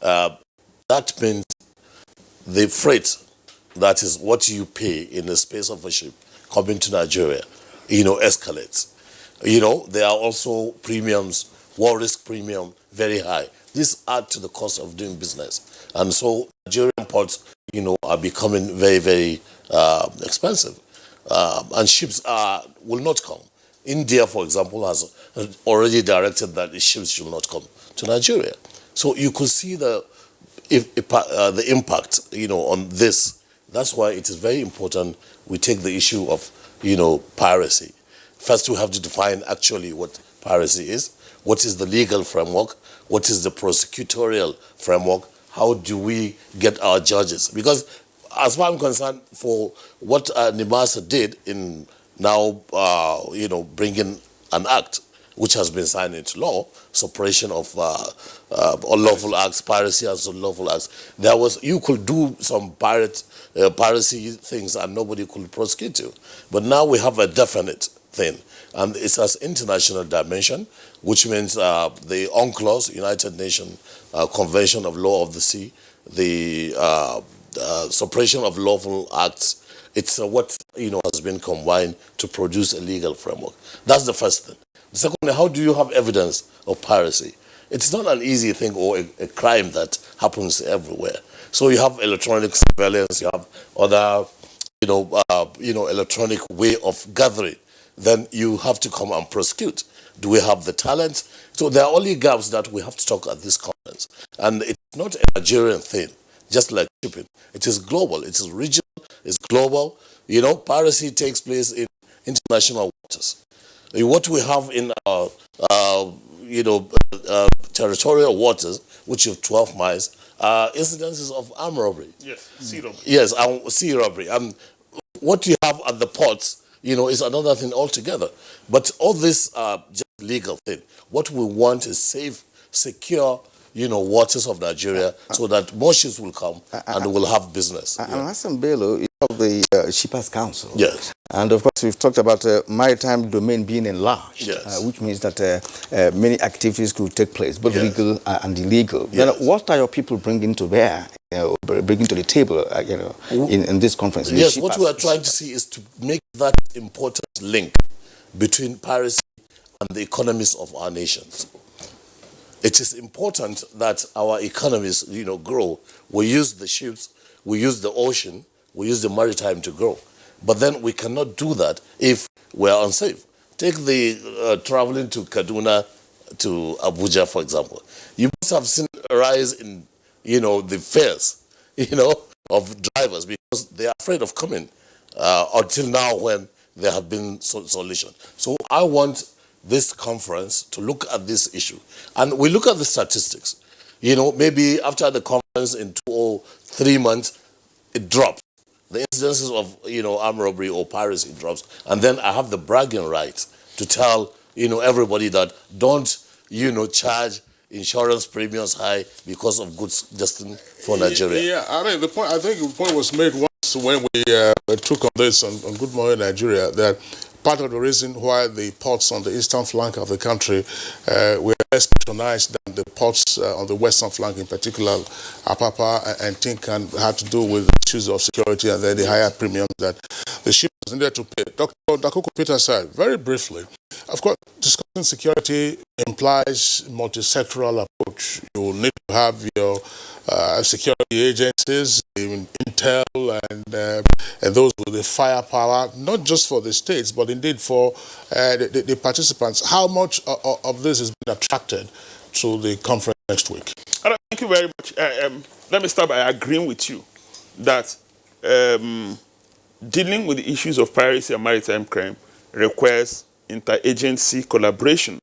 that means the freight, that is what you pay in the space of a ship coming to Nigeria, escalates. There are also premiums, war risk premium, very high. This adds to the cost of doing business. And so Nigerian ports, are becoming very, very expensive. And ships will not come. India, for example, has already directed that the ships should not come to Nigeria. So you could see the impact, on this. That's why it is very important we take the issue of, piracy. First, we have to define actually what piracy is. What is the legal framework? What is the prosecutorial framework? How do we get our judges? Because as far as I'm concerned, for what NIMASA did in now, bringing an act which has been signed into law, suppression of unlawful acts, piracy as unlawful acts. You could do some piracy things and nobody could prosecute you. But now we have a definite thing, and it's as international dimension, which means the UNCLOS, United Nations Convention of Law of the Sea, the suppression of lawful acts. It's what has been combined to produce a legal framework. That's the first thing. The second, how do you have evidence of piracy? It's not an easy thing or a crime that happens everywhere. So you have electronic surveillance, you have other, electronic way of gathering. Then you have to come and prosecute. Do we have the talent? So there are only gaps that we have to talk at this conference. And it's not a Nigerian thing, just like shipping. It is global, it is regional, it's global. Piracy takes place in international waters. What we have in our, territorial waters, which is 12 miles, incidences of armed robbery. Yes, sea robbery. Yes, sea robbery. And what you have at the ports, is another thing altogether. But all this just legal thing. What we want is safe, secure, waters of Nigeria, so that more ships will come and will have business. And Hassan Bello is of the Shippers Council. Yes. And of course, we've talked about maritime domain being enlarged, yes. Which means that many activities could take place, both yes. legal and illegal. Yes. Then what are your people bringing to bear, bringing to the table, in this conference? Yes, what we are trying to see is to make that important link between piracy and the economies of our nations. It is important that our economies, grow. We use the ships, we use the ocean, we use the maritime to grow. But then we cannot do that if we're unsafe. Take the traveling to Kaduna to Abuja, for example. You must have seen a rise in, the fares, of drivers, because they are afraid of coming until now when there have been solutions. So I want this conference to look at this issue. And we look at the statistics. Maybe after the conference in 2 or 3 months, it drops. The incidences of, armed robbery or piracy drops. And then I have the bragging rights to tell, everybody that don't, charge insurance premiums high because of goods destined for Nigeria. Yeah, I think the point was made once when we took on this on Good Morning Nigeria, that part of the reason why the ports on the eastern flank of the country were less patronized than the ports on the western flank, in particular Apapa and Tinkan, had to do with issues of security and then the higher premiums that the shippers needed to pay. Dr. Dakuku Peter said, very briefly, of course, discussing security implies multi-sectoral approach. You need to have your security agencies, intel, and those with the firepower, not just for the states, but indeed for the participants. How much of this has been attracted to the conference next week? Thank you very much. Let me start by agreeing with you that dealing with the issues of piracy and maritime crime requires interagency collaboration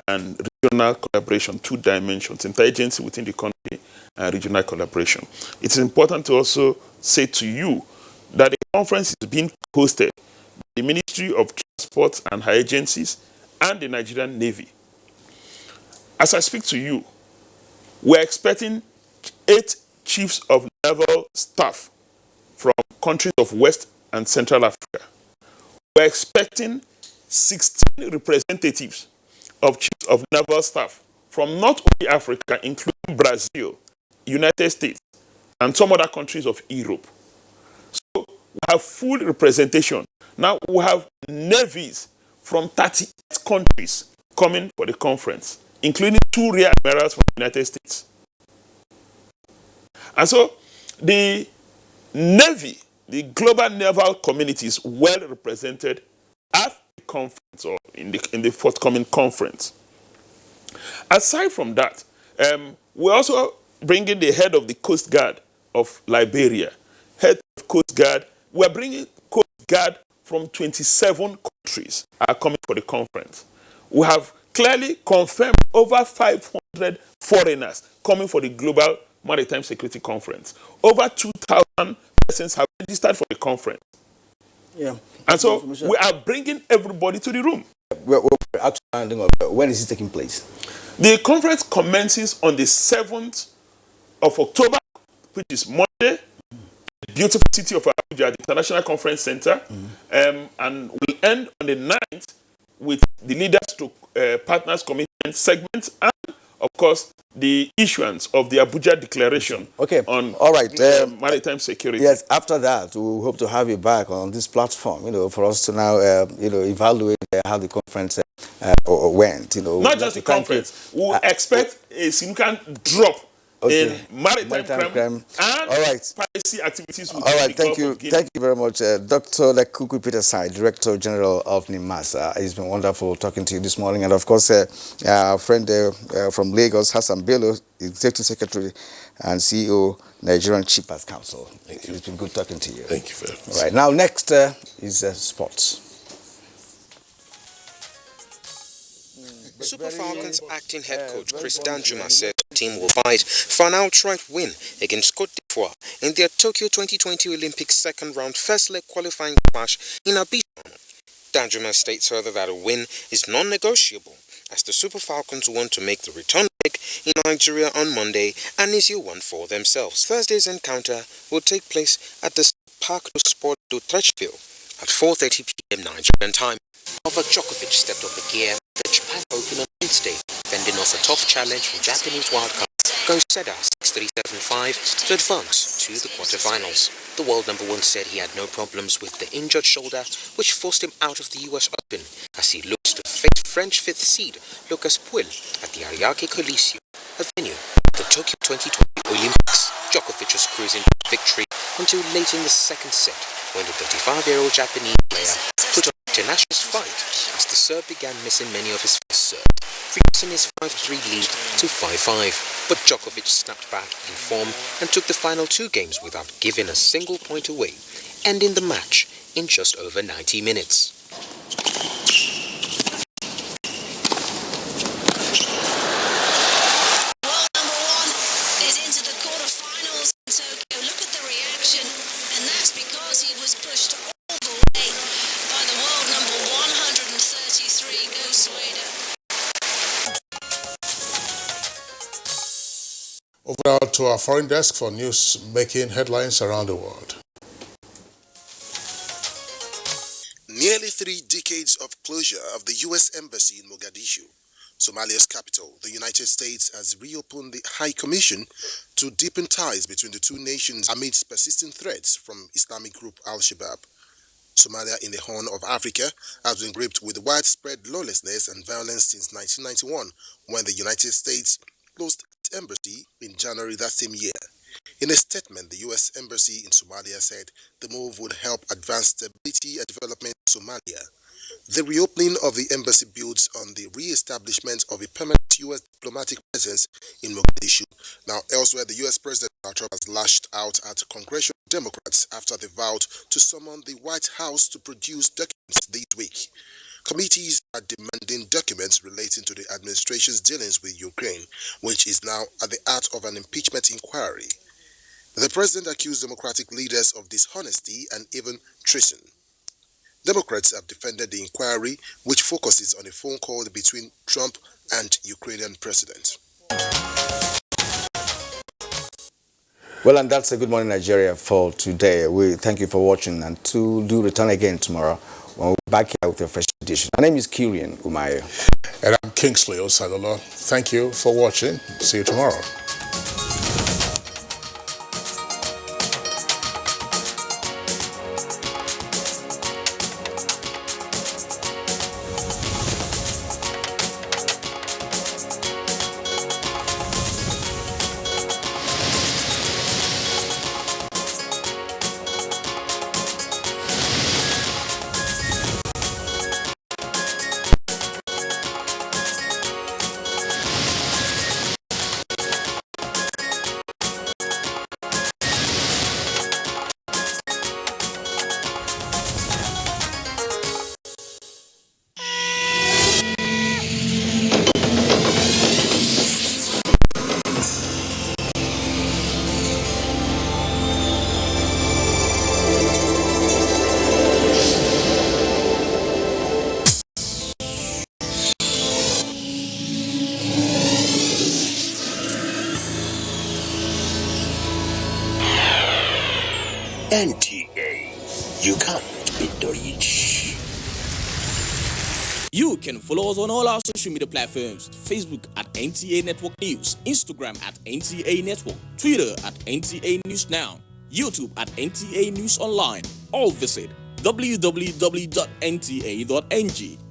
and regional collaboration, 2 dimensions, interagency within the country and regional collaboration. It's important to also say to you that the conference is being hosted by the Ministry of Transport and her agencies and the Nigerian Navy. As I speak to you, we're expecting 8 chiefs of naval staff from countries of West and Central Africa. We're expecting 16 representatives of chiefs of naval staff from not only Africa, including Brazil, United States, and some other countries of Europe. So we have full representation. Now we have navies from 38 countries coming for the conference, including 2 rear admirals from the United States. And so the Navy, the global naval community, is well represented at the conference or in the forthcoming conference. Aside from that, we're also bringing the head of the Coast Guard of Liberia, head of Coast Guard. We're bringing Coast Guard from 27 countries are coming for the conference. We have clearly confirmed over 500 foreigners coming for the Global Maritime Security Conference. Over 2,000 persons have registered for the conference. Yeah. And so we are bringing everybody to the room. We're actually finding out when is it taking place? The conference commences on the 7th of October, which is Monday, the beautiful city of Abuja, the International Conference Center, and will end on the 9th with the leaders to partners commitment segment and, of course, the issuance of the Abuja Declaration on all right. maritime security. Yes, after that, we hope to have you back on this platform, for us to now, evaluate how the conference went. Not just the conference. We expect a significant drop in maritime crime and piracy activities. All right, thank you very much, Dr. Lekuku Peter-Sai, Director General of NIMASA. It's been wonderful talking to you this morning, and of course, our friend from Lagos, Hassan Bello, Executive Secretary and CEO, Nigerian Shippers Council. Thank you. It's been good talking to you. Thank you very much. All right, now next is sports. Super Falcons acting head coach Chris Danjuma said the team will fight for an outright win against Cote d'Ivoire in their Tokyo 2020 Olympics second-round first-leg qualifying clash in Abidjan. Danjuma states further that a win is non-negotiable as the Super Falcons want to make the return leg in Nigeria on Monday and issue one for themselves. Thursday's encounter will take place at the Parc du Sport d'Utrechtville at 4:30 p.m. Nigerian time. Novak Djokovic stepped up a gear at the Japan Open on Wednesday, fending off a tough challenge from Japanese wildcard Go Seda 6-3-7-5 to advance to the quarterfinals. The world number one said he had no problems with the injured shoulder, which forced him out of the US Open as he looks to face French fifth seed Lucas Pouille at the Ariake Coliseum, a venue of the Tokyo 2020 Olympics. Djokovic was cruising to victory until late in the second set, when the 35-year-old Japanese player put up a tenacious fight as the Serb began missing many of his first serves, reducing his 5-3 lead to 5-5. But Djokovic snapped back in form and took the final two games without giving a single point away, ending the match in just over 90 minutes. Over now to our foreign desk for news making headlines around the world. Nearly 3 decades of closure of the U.S. Embassy in Mogadishu, Somalia's capital, the United States has reopened the High Commission to deepen ties between the two nations amidst persistent threats from Islamic group Al-Shabaab. Somalia, in the Horn of Africa, has been gripped with widespread lawlessness and violence since 1991, when the United States closed its embassy in January that same year. In a statement, the U.S. Embassy in Somalia said the move would help advance stability and development in Somalia. The reopening of the embassy builds on the re-establishment of a permanent U.S. diplomatic presence in Mogadishu. Now, elsewhere, the U.S. President Donald Trump has lashed out at congressional Democrats after they vowed to summon the White House to produce documents this week. Committees are demanding documents relating to the administration's dealings with Ukraine, which is now at the heart of an impeachment inquiry. The president accused Democratic leaders of dishonesty and even treason. Democrats have defended the inquiry, which focuses on a phone call between Trump and Ukrainian president. Well, and that's a Good Morning Nigeria for today. We thank you for watching, and do return again tomorrow when we're back here with your fresh edition. My name is Kyrian Umayo. And I'm Kingsley Osadolo. Thank you for watching. See you tomorrow. NTA. You can't beat the reach. You can follow us on all our social media platforms: Facebook at NTA Network News, Instagram at NTA Network, Twitter at NTA News Now, YouTube at NTA News Online, or visit www.nta.ng.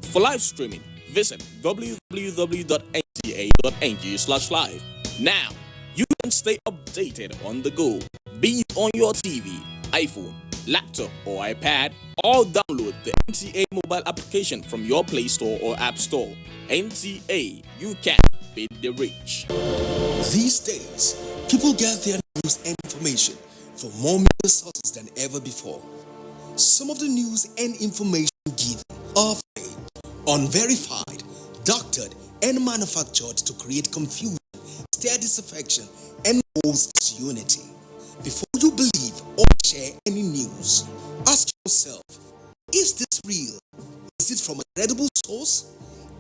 For live streaming, visit www.nta.ng/live. Now, you can stay updated on the go, be it on your TV, iPhone, laptop, or iPad, or download the NTA mobile application from your Play Store or App Store. NTA, you can beat the rich. These days, people get their news and information from more media sources than ever before. Some of the news and information given are fake, unverified, doctored, and manufactured to create confusion, stir disaffection, and cause disunity. Before you believe or share any news, ask yourself, is this real? Is it from a credible source?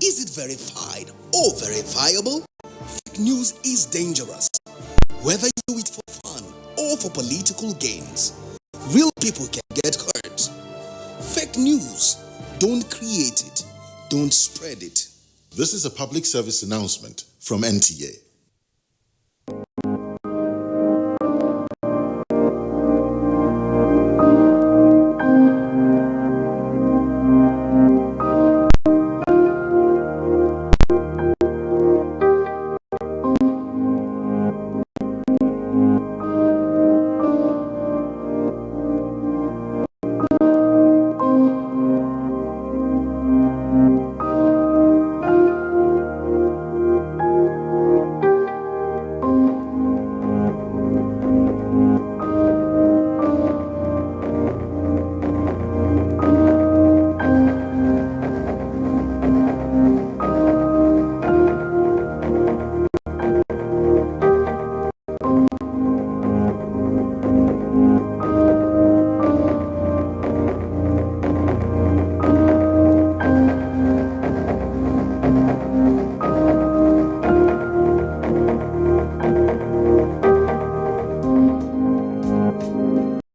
Is it verified or verifiable? Fake news is dangerous, whether you do it for fun or for political gains. Real people can get hurt. Fake news, don't create it, don't spread it. This is a public service announcement from NTA.